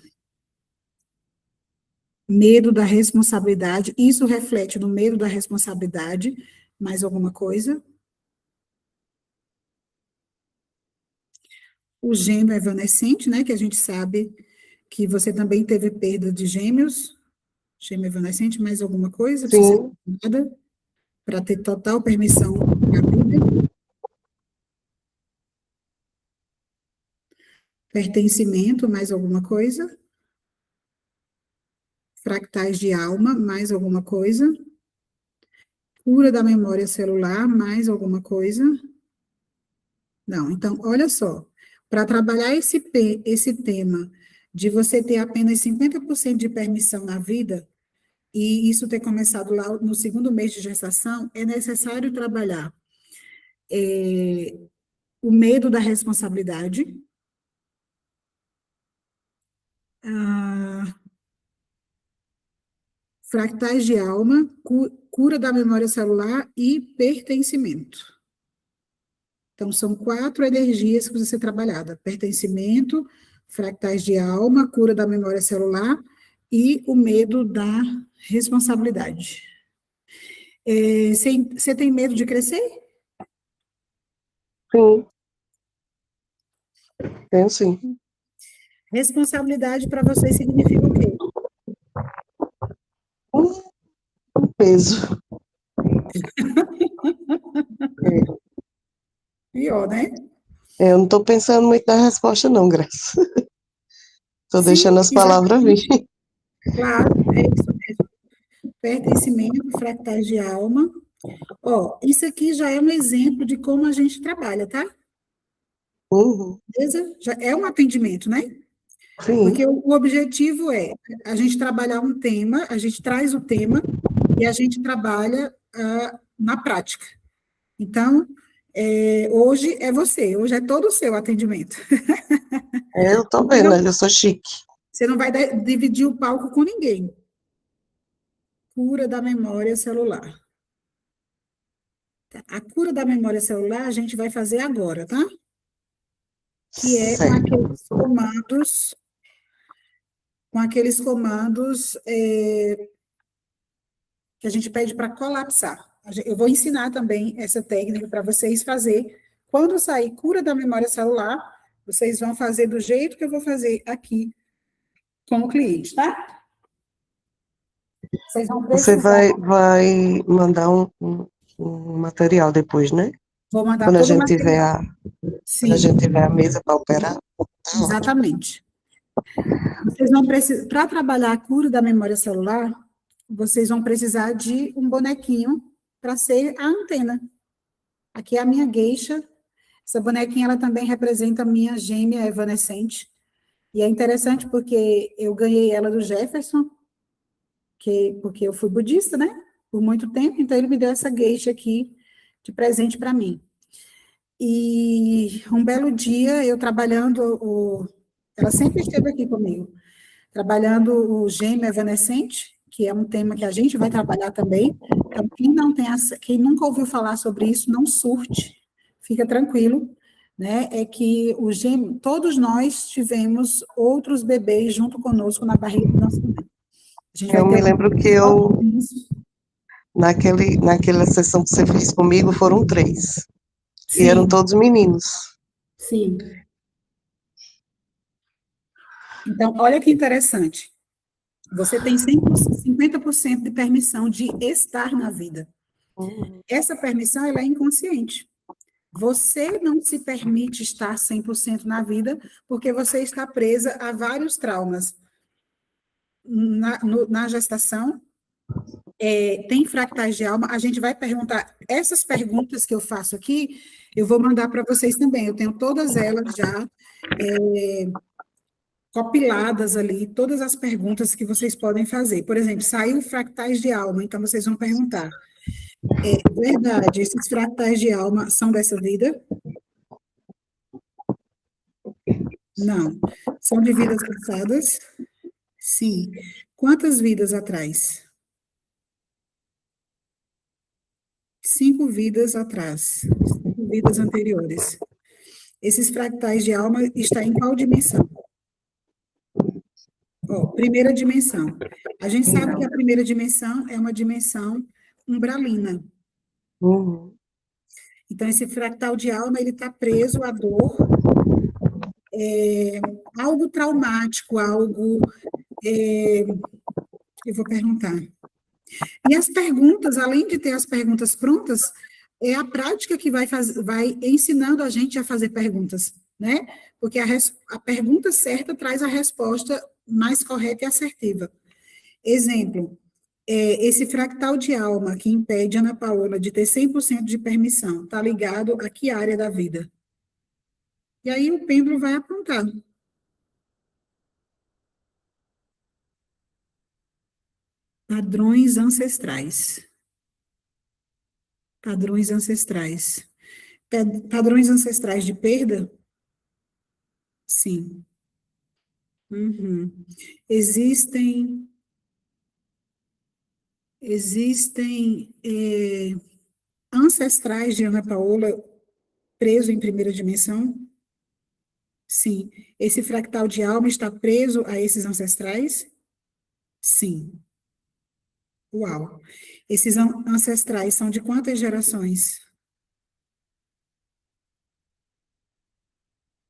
Medo da responsabilidade, isso reflete no medo da responsabilidade, mais alguma coisa? O gêmeo evanescente, né, que a gente sabe que você também teve perda de gêmeos, gêmeo evanescente, mais alguma coisa? Precisa ser Sim, nada para ter total permissão da vida? Pertencimento, mais alguma coisa? Fractais de alma, mais alguma coisa? Cura da memória celular, mais alguma coisa? Não. Então, olha só, para trabalhar esse tema de você ter apenas 50% de permissão na vida, e isso ter começado lá no segundo mês de gestação, é necessário trabalhar o medo da responsabilidade, ah, fractais de alma, cura da memória celular e pertencimento. Então, são 4 energias que precisa ser trabalhada: pertencimento, fractais de alma, cura da memória celular e o medo da responsabilidade. Você tem medo de crescer? sim, tenho sim. Responsabilidade para você significa o quê? Um peso. É, Pior, né? eu não estou pensando muito na resposta, não, Graça. Tô Sim, deixando as palavras vir. exatamente. Claro, é isso mesmo. Pertencimento, fractais de alma. Ó, isso aqui já é um exemplo de como a gente trabalha, tá? Uhum. Beleza? Já é um atendimento, né? Sim, Porque o objetivo é a gente trabalhar um tema, a gente traz o tema e a gente trabalha na prática. Então, hoje é você, hoje é todo o seu atendimento. eu tô Você vendo, não, eu sou chique. você não vai dividir o palco com ninguém. Cura da memória celular. A cura da memória celular a gente vai fazer agora, tá? Que é Certo. com aqueles comandos que a gente pede para colapsar. Eu vou ensinar também essa técnica para vocês fazer. Quando sair cura da memória celular, vocês vão fazer do jeito que eu vou fazer aqui com o cliente, tá? Vocês vão Você precisar. vai mandar um material depois, né? Vou mandar Quando a todo o gente tiver material. quando a gente Sim, tiver a mesa para operar. Tá ótimo. exatamente. Vocês vão precisar, para trabalhar a cura da memória celular, vocês vão precisar de um bonequinho para ser a antena. Aqui é a minha geisha. Essa bonequinha, ela também representa a minha gêmea evanescente. E é interessante porque eu ganhei ela do Jefferson, porque eu fui budista, né? Por muito tempo, então ele me deu essa geisha aqui de presente para mim. E um belo dia, eu trabalhando, ela sempre esteve aqui comigo, trabalhando o gêmeo evanescente, que é um tema que a gente vai trabalhar também. Então, quem nunca ouviu falar sobre isso, não surte, fica tranquilo, né? É que o gêmeo, todos nós tivemos outros bebês junto conosco na barriga do nosso mãe. A gente vai Eu ter me um lembro que só eu, com isso. naquela sessão que você fez comigo, foram 3. E eram Sim, todos meninos. sim. Então, olha que interessante. Você tem 100%, 50% de permissão de estar na vida. Uhum. Essa permissão, ela é inconsciente. Você não se permite estar 100% na vida porque você está presa a vários traumas. Na gestação, tem fractais de alma, a gente vai perguntar, essas perguntas que eu faço aqui, eu vou mandar para vocês também, eu tenho todas elas já compiladas ali, todas as perguntas que vocês podem fazer. Por exemplo, saiu fractais de alma, então vocês vão perguntar, verdade, esses fractais de alma são dessa vida? Não. São de vidas passadas? Sim. Quantas vidas atrás? 5 vidas atrás. 5 vidas anteriores. Esses fractais de alma estão em qual dimensão? Ó, primeira dimensão. A gente sabe que a primeira dimensão é uma dimensão umbralina. Uhum. Então, esse fractal de alma, ele está preso à dor, algo traumático, algo... eu vou perguntar. E as perguntas, além de ter as perguntas prontas, é a prática que vai ensinando a gente a fazer perguntas, né? Porque a pergunta certa traz a resposta mais correta e assertiva. Exemplo, esse fractal de alma que impede Ana Paola de ter 100% de permissão, está ligado a que área da vida? E aí o pêndulo vai apontar. Padrões ancestrais. Padrões ancestrais. Padrões ancestrais de perda? Sim. Uhum. Existem, existem ancestrais de Ana Paola preso em primeira dimensão? Sim. Esse fractal de alma está preso a esses ancestrais? Sim. Uau. Esses ancestrais são de quantas gerações?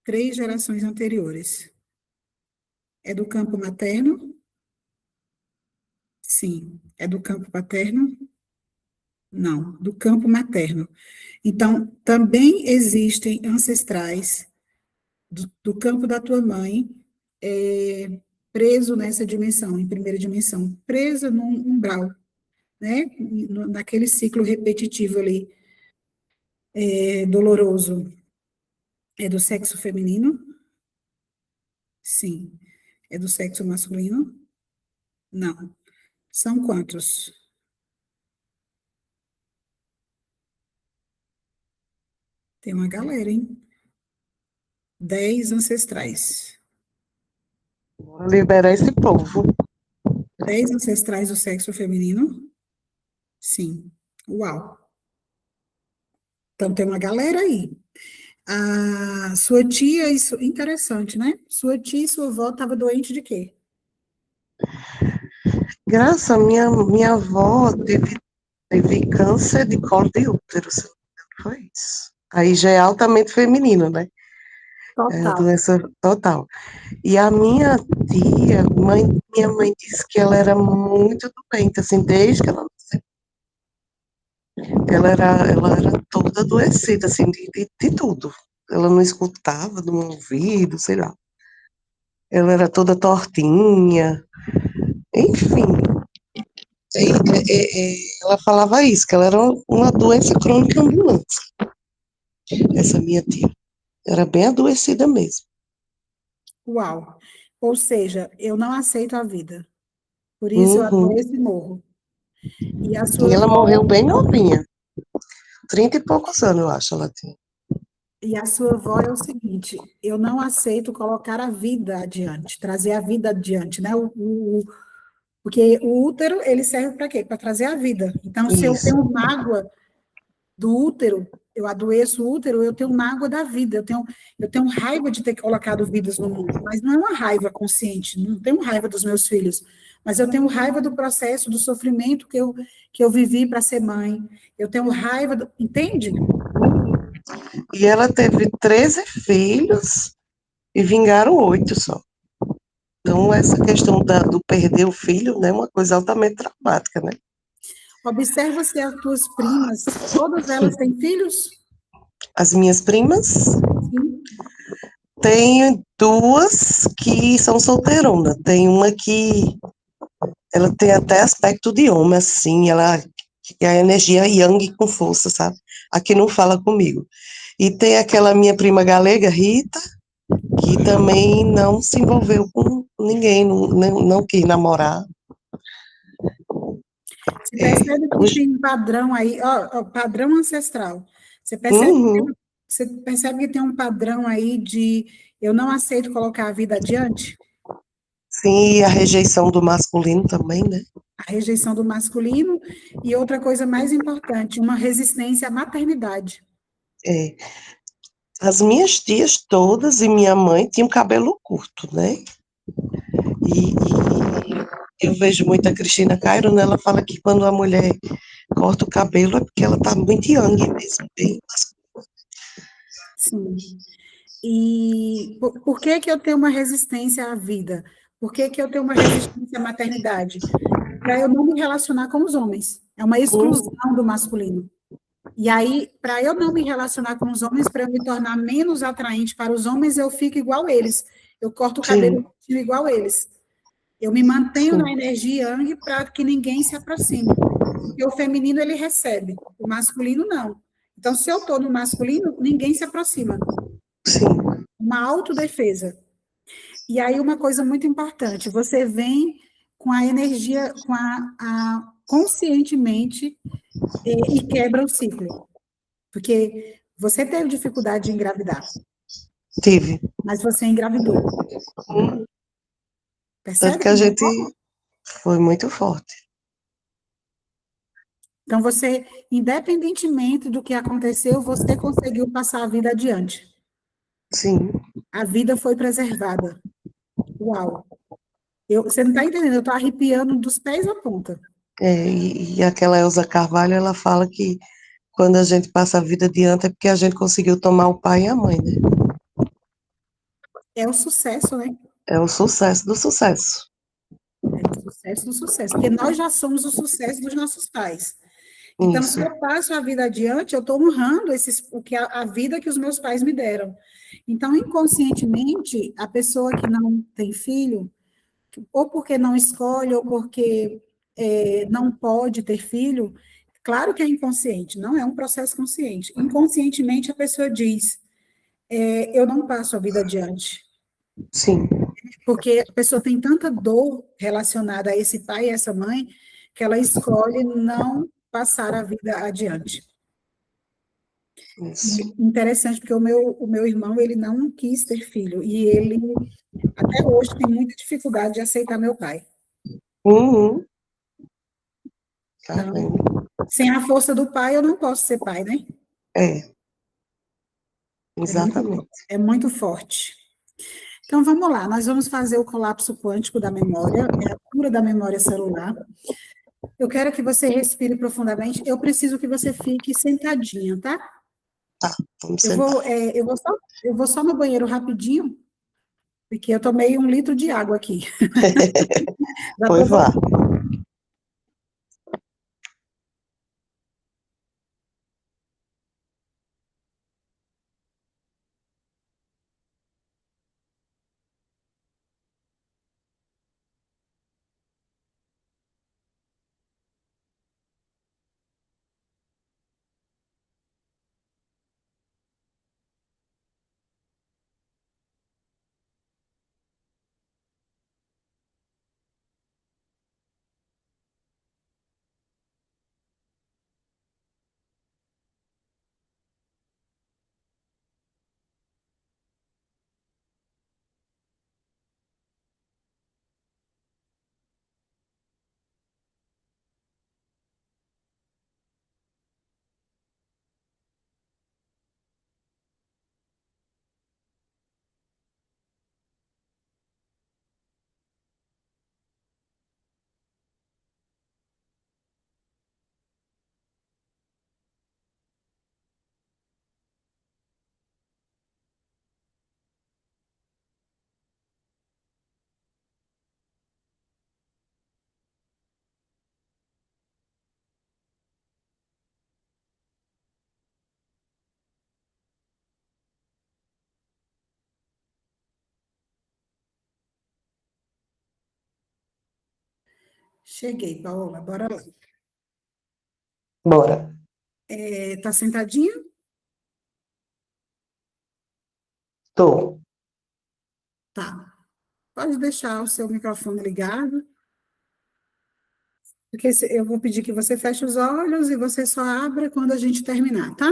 3 gerações anteriores. É do campo materno? Sim. É do campo paterno? Não, do campo materno. Então, também existem ancestrais do campo da tua mãe preso nessa dimensão, em primeira dimensão, preso num umbral, né? Naquele ciclo repetitivo ali, doloroso. É do sexo feminino? Sim. É do sexo masculino? Não. São quantos? Tem uma galera, hein? 10 ancestrais. Vou liberar esse povo. 10 ancestrais do sexo feminino? Sim. Uau. Então tem uma galera aí. A sua tia, isso interessante, né? Sua tia e sua avó estavam doentes de quê? Graça, minha avó teve câncer de colo de útero, se não me engano, foi isso. Aí já é altamente feminino, né? É a Total. doença total. E a minha minha mãe disse que ela era muito doente, assim, desde que ela nasceu. Ela era toda adoecida, assim, de tudo. Ela não escutava de um ouvido, sei lá. Ela era toda tortinha, enfim. Ela falava isso, que ela era uma doença crônica ambulante, essa minha tia. Era bem adoecida mesmo. Uau. Ou seja, eu não aceito a vida. Por isso eu Uhum. adoeço e morro. E a E sua ela morreu avó, bem novinha, 30 e poucos anos, eu acho, ela tinha. e a sua avó é o seguinte, eu não aceito colocar a vida adiante, trazer a vida adiante, né? Porque o útero, ele serve para quê? Para trazer a vida. Então, se eu Isso, tenho mágoa do útero, eu adoeço o útero, eu tenho mágoa da vida, eu tenho raiva de ter colocado vidas no mundo, mas não é uma raiva consciente, não tenho raiva dos meus filhos, mas eu tenho raiva do processo, do sofrimento que eu vivi para ser mãe, eu tenho raiva, entende? e ela teve 13 filhos e vingaram 8 só. Então, essa questão do perder o filho, né, é uma coisa altamente traumática, né? Observa se as tuas primas, todas elas têm filhos? As minhas primas, Sim. tenho duas que são solteironas. Tem uma que ela tem até aspecto de homem, assim, ela é a energia yang com força, sabe? Aqui não fala comigo. E tem aquela minha prima galega, Rita, que também não se envolveu com ninguém, não quis namorar. Você É, percebe que tem um padrão aí, ó, padrão ancestral. Você percebe, uhum, você percebe que tem um padrão aí de eu não aceito colocar a vida adiante? sim, e a rejeição do masculino também, né? A rejeição do masculino e outra coisa mais importante, uma resistência à maternidade. É, as minhas tias todas e minha mãe tinham cabelo curto, né? E eu vejo muito a Cristina Cairo, né? Ela fala que quando a mulher corta o cabelo é porque ela tá muito young mesmo, bem. Sim. E por que que eu tenho uma resistência à vida? Por que que eu tenho uma resistência à maternidade? Para eu não me relacionar com os homens. É uma Hum, exclusão do masculino. E aí, para eu não me relacionar com os homens, para eu me tornar menos atraente para os homens, eu fico igual eles. Eu corto o cabelo sim, igual eles. Eu me mantenho na sim, energia yang para que ninguém se aproxime. Porque o feminino ele recebe, o masculino não. Então, se eu estou no masculino, ninguém se aproxima. sim, Uma autodefesa. E aí, uma coisa muito importante, você vem com a energia, conscientemente e quebra o ciclo. Porque você teve dificuldade de engravidar, tive. mas você engravidou. Tanto Percebe que a como é gente forte? foi muito forte. Então, você, independentemente do que aconteceu, você conseguiu passar a vida adiante. Sim, A vida foi preservada. Uau! Você não está entendendo, eu estou arrepiando dos pés à ponta. e aquela Elza Carvalho, ela fala que quando a gente passa a vida adiante é porque a gente conseguiu tomar o pai e a mãe, né? É o sucesso, né? É o sucesso do sucesso. É o sucesso do sucesso. Porque nós já somos o sucesso dos nossos pais. Então, se Isso. eu passo a vida adiante, eu estou honrando a vida que os meus pais me deram. Então, inconscientemente, a pessoa que não tem filho, ou porque não escolhe, ou porque não pode ter filho, claro que é inconsciente, não é um processo consciente. Inconscientemente, a pessoa diz: eu não passo a vida adiante, Sim. porque a pessoa tem tanta dor relacionada a esse pai e essa mãe, que ela escolhe não passar a vida adiante. Isso. Interessante, porque o meu irmão, ele não quis ter filho, e ele, até hoje, tem muita dificuldade de aceitar meu pai. Uhum. Tá Então, vendo? sem a força do pai, eu não posso ser pai, né? É, É muito, exatamente. é muito forte. Então, vamos lá, nós vamos fazer o colapso quântico da memória, é a cura da memória celular. Eu quero que você respire profundamente. Eu preciso que você fique sentadinha, tá? Tá, vamos Eu sentar. vou, é, eu vou só no banheiro rapidinho, porque eu tomei 1 litro de água aqui. Já Pois tô vá. voltando. Cheguei, Paola, bora lá. Bora. Tá sentadinha? Tô. Tá. Pode deixar o seu microfone ligado, porque eu vou pedir que você feche os olhos e você só abra quando a gente terminar, tá?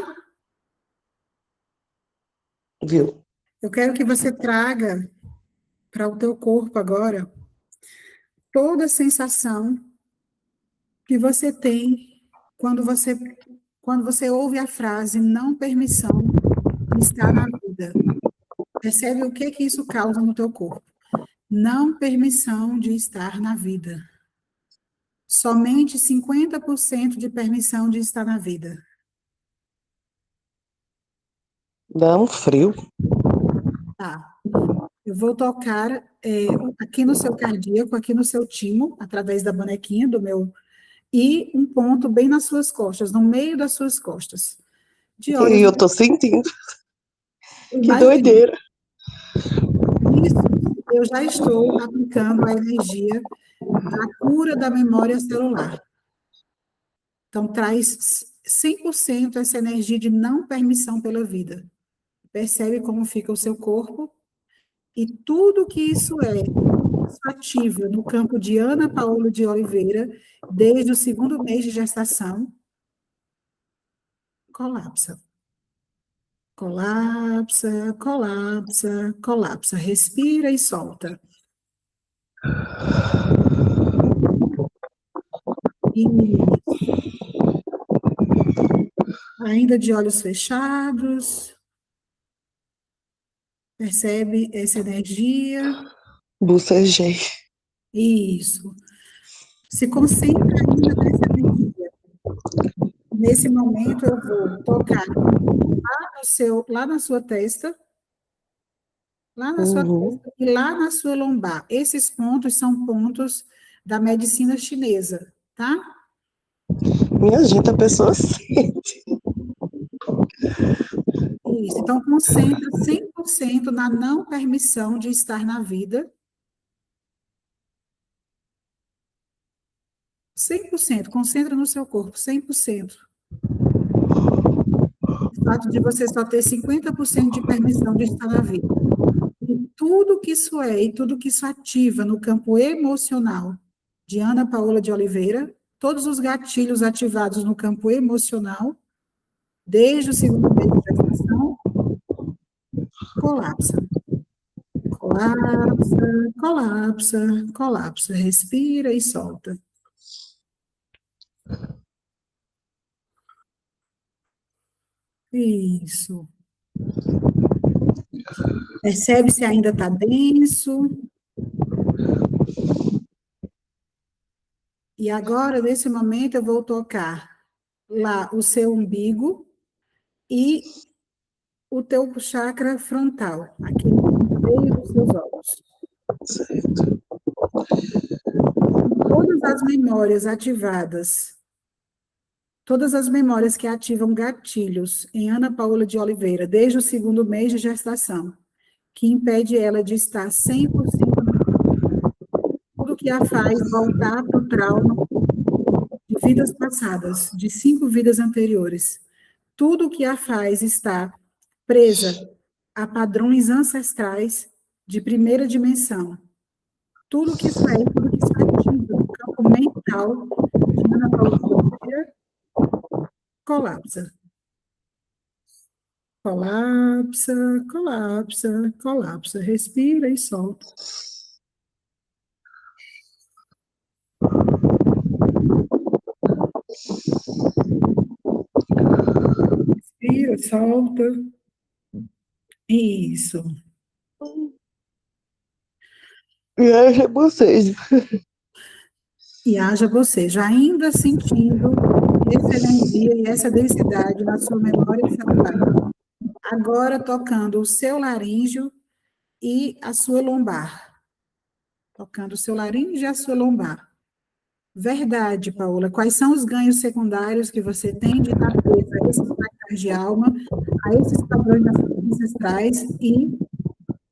Viu? Eu quero que você traga para o teu corpo agora toda a sensação que você tem quando você quando você ouve a frase não permissão de estar na vida. Percebe o que que isso causa no teu corpo? Não permissão de estar na vida. Somente 50% de permissão de estar na vida. Dá um frio. Tá. Eu vou tocar aqui no seu cardíaco, aqui no seu timo, através da bonequinha do meu, e um ponto bem nas suas costas, no meio das suas costas. De E olhos, eu tô sentindo. Que imagine, doideira. isso, eu já estou aplicando a energia da cura da memória celular. Então, traz 100% essa energia de não permissão pela vida. Percebe como fica o seu corpo e tudo que isso ativa no campo de Ana Paula de Oliveira, desde o segundo mês de gestação, colapsa. Colapsa, colapsa, colapsa. Respira e solta. Isso. Ainda de olhos fechados, percebe essa energia? Bocejei. Isso. Se concentra ainda nessa energia. Nesse momento, eu vou tocar lá na sua testa, lá na sua Uhum. testa e lá na sua lombar. Esses pontos são pontos da medicina chinesa, tá? Minha gente, a pessoa sente. Isso. Então, concentra 100% na não permissão de estar na vida. 100%. Concentra no seu corpo, 100%. O fato de você só ter 50% de permissão de estar na vida. E tudo que isso é, e tudo que isso ativa no campo emocional de Ana Paula de Oliveira, todos os gatilhos ativados no campo emocional, desde o segundo mês de gestação, colapsa. Colapsa, colapsa, colapsa. Respira e solta. Isso. Percebe se ainda está denso. E agora, nesse momento, eu vou tocar lá o seu umbigo e o teu chakra frontal, aquele no meio dos seus olhos. Certo. Todas as memórias ativadas, todas as memórias que ativam gatilhos em Ana Paula de Oliveira, desde o segundo mês de gestação, que impede ela de estar 100% na vida. Tudo que a faz voltar para o trauma de vidas passadas, de 5 vidas anteriores. Tudo que a faz estar presa a padrões ancestrais de primeira dimensão. Tudo que isso é, tudo que isso ativa no campo mental de Ana Paula de Oliveira, colapsa. Colapsa, colapsa, colapsa. Respira e solta. Respira, solta. Isso. E aí, vocês? E haja você, já ainda sentindo essa energia e essa densidade na sua memória celular. Agora tocando o seu laríngeo e a sua lombar. Tocando o seu laríngeo e a sua lombar. Verdade, Paola. Quais são os ganhos secundários que você tem de estar presa a esses fractais de alma, a esses padrões ancestrais e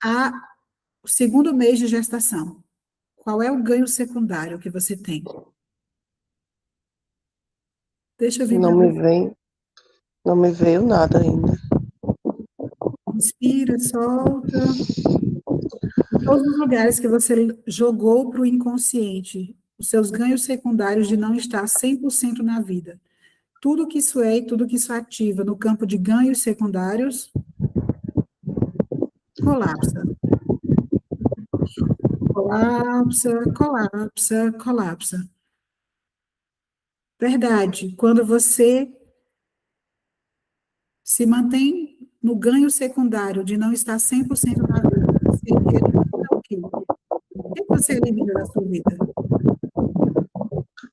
a o segundo mês de gestação? Qual é o ganho secundário que você tem? Deixa eu vir Não para me você. vem, não me veio nada ainda. Inspira, solta. Em todos os lugares que você jogou para o inconsciente, os seus ganhos secundários de não estar 100% na vida. Tudo que isso é e tudo que isso ativa no campo de ganhos secundários, colapsa. Colapsa, colapsa, colapsa. Verdade. Quando você se mantém no ganho secundário de não estar 100% na vida, você elimina o quê? O que você elimina da sua vida?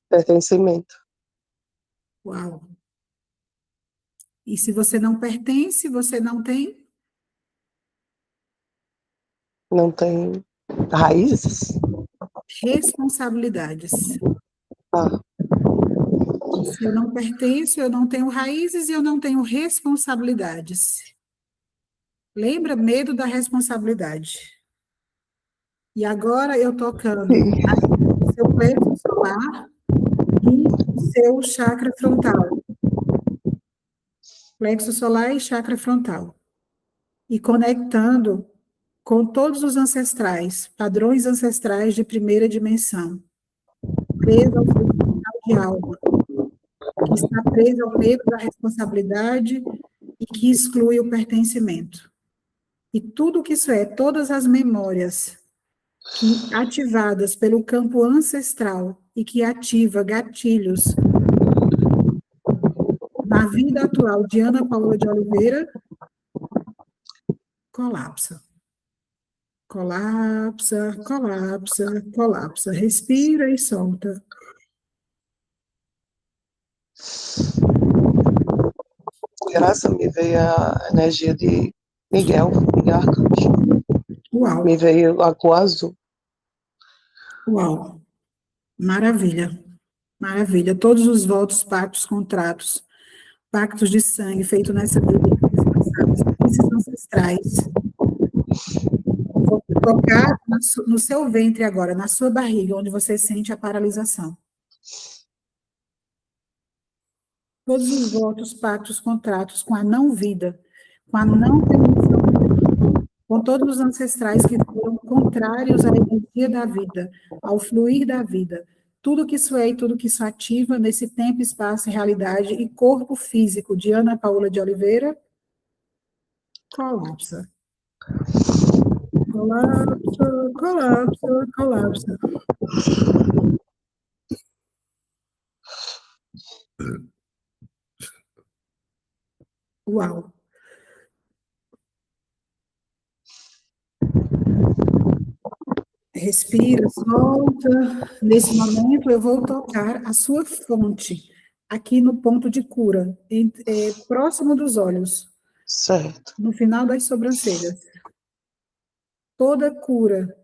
Pertencimento. Uau! E se você não pertence, você não tem Não tem raízes? responsabilidades. Ah, Se eu não pertenço, eu não tenho raízes e eu não tenho responsabilidades. Lembra? Medo da responsabilidade. E agora eu tocando sim. o seu plexo solar e o seu chakra frontal. Plexo solar e chakra frontal. E conectando com todos os ancestrais, padrões ancestrais de primeira dimensão, preso ao seu fractal de alma, que está preso ao medo da responsabilidade e que exclui o pertencimento. E tudo que isso é, todas as memórias que ativadas pelo campo ancestral e que ativa gatilhos na vida atual de Ana Paula de Oliveira, colapsa. Colapsa, colapsa, colapsa. Respira e solta. Graça, me veio a energia de Miguel Arcanjo. Uau, Me veio a cor azul. uau. Maravilha. Maravilha. Todos os votos, pactos, contratos, pactos de sangue feito nessa vida e vidas passadas, esses ancestrais. Vou tocar no seu ventre agora, na sua barriga, onde você sente a paralisação. Todos os votos, pactos, contratos com a não-vida, com a não permissão de vida, com todos os ancestrais que foram contrários à energia da vida, ao fluir da vida. Tudo que isso é e tudo que isso ativa nesse tempo, espaço, realidade e corpo físico de Ana Paula de Oliveira, colapsa. Colapsa, colapsa, colapsa. Uau! Respira, solta. Nesse momento, eu vou tocar a sua fonte, aqui no ponto de cura, próximo dos olhos, Certo. no final das sobrancelhas. Toda cura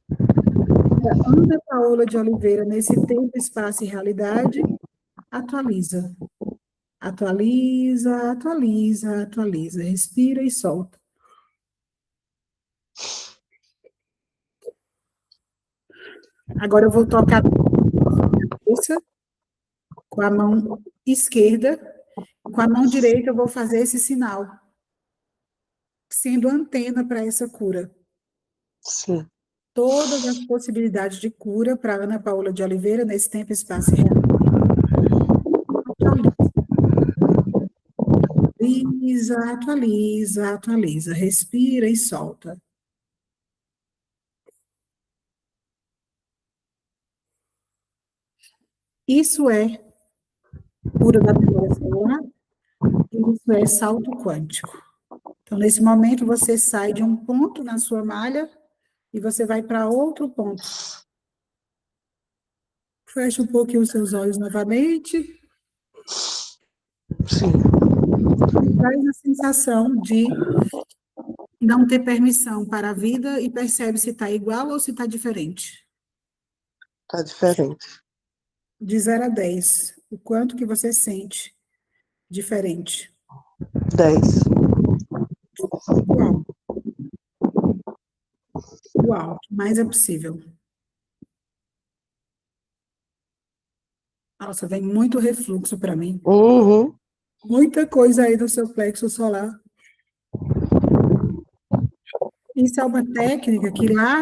da Ana Paola de Oliveira, nesse tempo, espaço e realidade, atualiza. Atualiza, atualiza, atualiza. Respira e solta. Agora eu vou tocar a cabeça com a mão esquerda, com a mão direita eu vou fazer esse sinal, sendo antena para essa cura. Sim. Todas as possibilidades de cura para Ana Paula de Oliveira nesse tempo, espaço e realidade. Atualiza, atualiza, atualiza. Respira e solta. Isso é cura da memória celular, isso é salto quântico. Então, nesse momento, você sai de um ponto na sua malha e você vai para outro ponto. Fecha um pouquinho os seus olhos novamente. Sim. E traz a sensação de não ter permissão para a vida e percebe se está igual ou se está diferente. Tá diferente. De 0 a 10, o quanto que você sente diferente? 10. Uau. Uau, o que mais é possível? Nossa, vem muito refluxo para mim. Uhum. Muita coisa aí do seu plexo solar. Isso é uma técnica que lá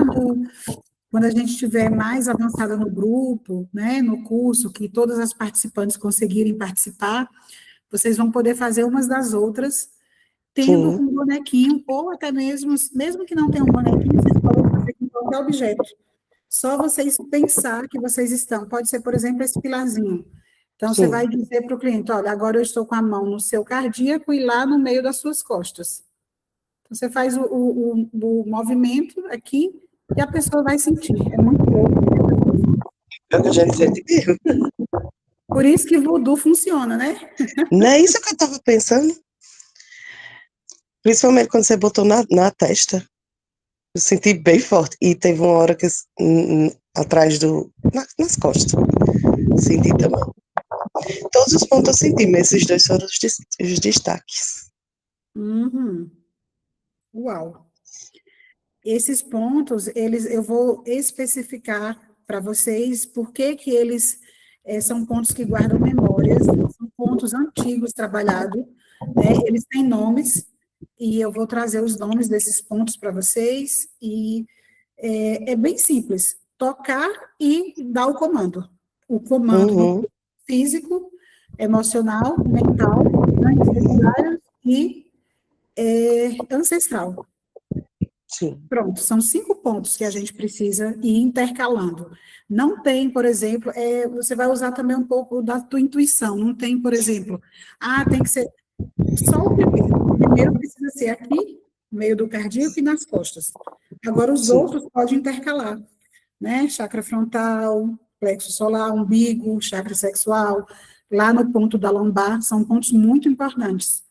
quando a gente estiver mais avançada no grupo, né, no curso, que todas as participantes conseguirem participar, vocês vão poder fazer umas das outras, tendo Sim. um bonequinho, ou até mesmo que não tenha um bonequinho, vocês podem fazer com qualquer objeto. Só vocês pensar que vocês estão. Pode ser, por exemplo, esse pilarzinho. Então, você Sim. vai dizer para o cliente, olha, agora eu estou com a mão no seu cardíaco e lá no meio das suas costas. Então, você faz o movimento aqui e a pessoa vai sentir. É muito louco. É o que a gente sente mesmo. Por isso que voodoo funciona, né? Não é isso que eu tava pensando? Principalmente quando você botou na testa. Eu senti bem forte. E teve uma hora que atrás nas costas. Senti também. Todos os pontos eu senti, mas esses dois foram os destaques. Uhum. Uau. Esses pontos, eu vou especificar para vocês por que que eles são pontos que guardam memórias, são pontos antigos trabalhados, né? Eles têm nomes, e eu vou trazer os nomes desses pontos para vocês, e é bem simples, tocar e dar o comando. O comando no Uhum. corpo físico, emocional, mental, ganhos secundários e ancestral. Sim. Pronto, são 5 pontos que a gente precisa ir intercalando. Não tem, por exemplo, você vai usar também um pouco da tua intuição. Não tem, por exemplo, tem que ser só o primeiro. O primeiro precisa ser aqui, no meio do cardíaco e nas costas. Agora, os Sim. outros pode intercalar, né? Chakra frontal, plexo solar, umbigo, chakra sexual, lá no ponto da lombar, são pontos muito importantes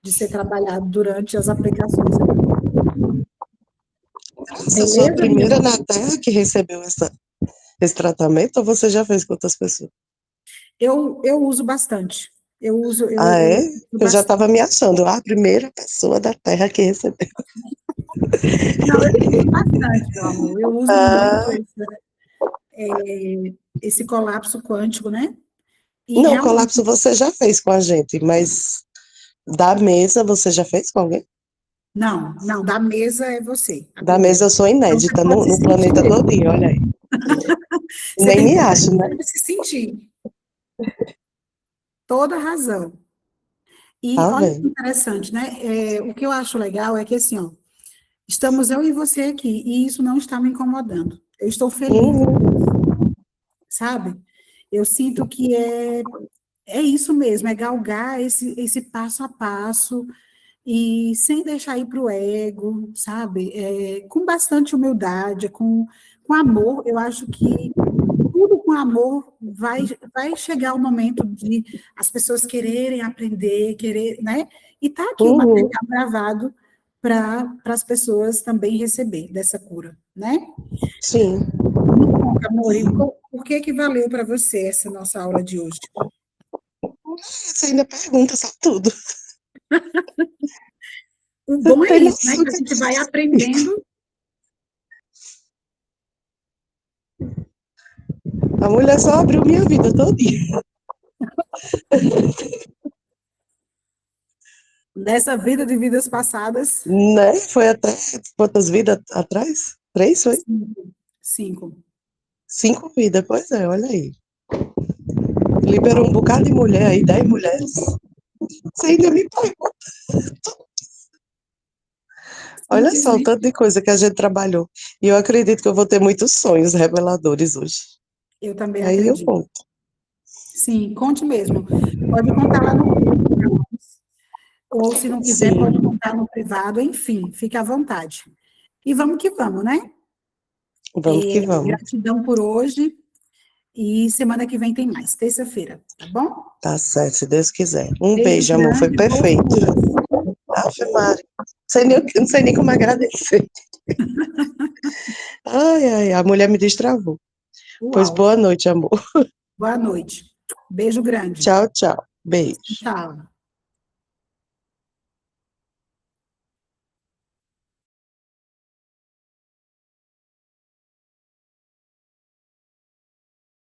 de ser trabalhado durante as aplicações. Você sou a Beleza, minha? primeira na Terra que recebeu esse tratamento ou você já fez com outras pessoas? Eu uso bastante. Ah, Eu é? uso Eu já bastante. estava me achando a primeira pessoa da Terra que recebeu. Não, eu uso bastante, meu amor. Eu uso muito Ah, esse colapso quântico, né? E não, colapso realmente, você já fez com a gente, mas da mesa você já fez com alguém? não, da mesa é você, a Da mesa primeira. eu sou Então você inédita pode se no sentir planeta mesmo. todinho, olha aí. Você Nem tem me toda a acho, né? razão de se sentir. Toda a razão. E Tá olha que vendo? interessante, né? O que eu acho legal é que, assim, ó, estamos eu e você aqui, e isso não está me incomodando. Eu estou feliz, Uhum, sabe? Eu sinto que é isso mesmo, é galgar esse passo a passo, e sem deixar ir para o ego, sabe? Com bastante humildade, com amor, eu acho que tudo com amor vai chegar o momento de as pessoas quererem aprender, querer, né? E tá aqui o uhum, material gravado para as pessoas também receber dessa cura, né? sim. Me conta, amor, e por que que valeu para você essa nossa aula de hoje? Você ainda pergunta, sabe tudo. O Eu bom é tenho isso, né? noção Que a que gente você vai explica. aprendendo. A mulher só abriu minha vida todinha, Nessa vida de vidas passadas. né? Foi até quantas vidas atrás? Três, foi? Cinco. Cinco. 5 vidas, pois é, olha aí. Liberou um bocado de mulher aí, 10 mulheres. Você ainda me pergunta. Olha só o Simplesmente, tanto de coisa que a gente trabalhou. E eu acredito que eu vou ter muitos sonhos reveladores hoje. eu também Aí eu acredito. conto. Sim, conte mesmo. Pode contar lá no grupo, ou se não quiser, pode Sim, contar no privado, enfim, fique à vontade. E vamos que vamos, né? vamos que vamos. Gratidão por hoje, e semana que vem tem mais, terça-feira, tá bom? Tá certo, se Deus quiser. Um Beijo beijo, amor, foi grande, boas perfeito. curas. Ave Maria. Não sei nem como agradecer. Ai, ai, a mulher me destravou. Pois Uau, boa noite, amor. boa noite. Beijo grande. Tchau, tchau. Beijo. Tchau.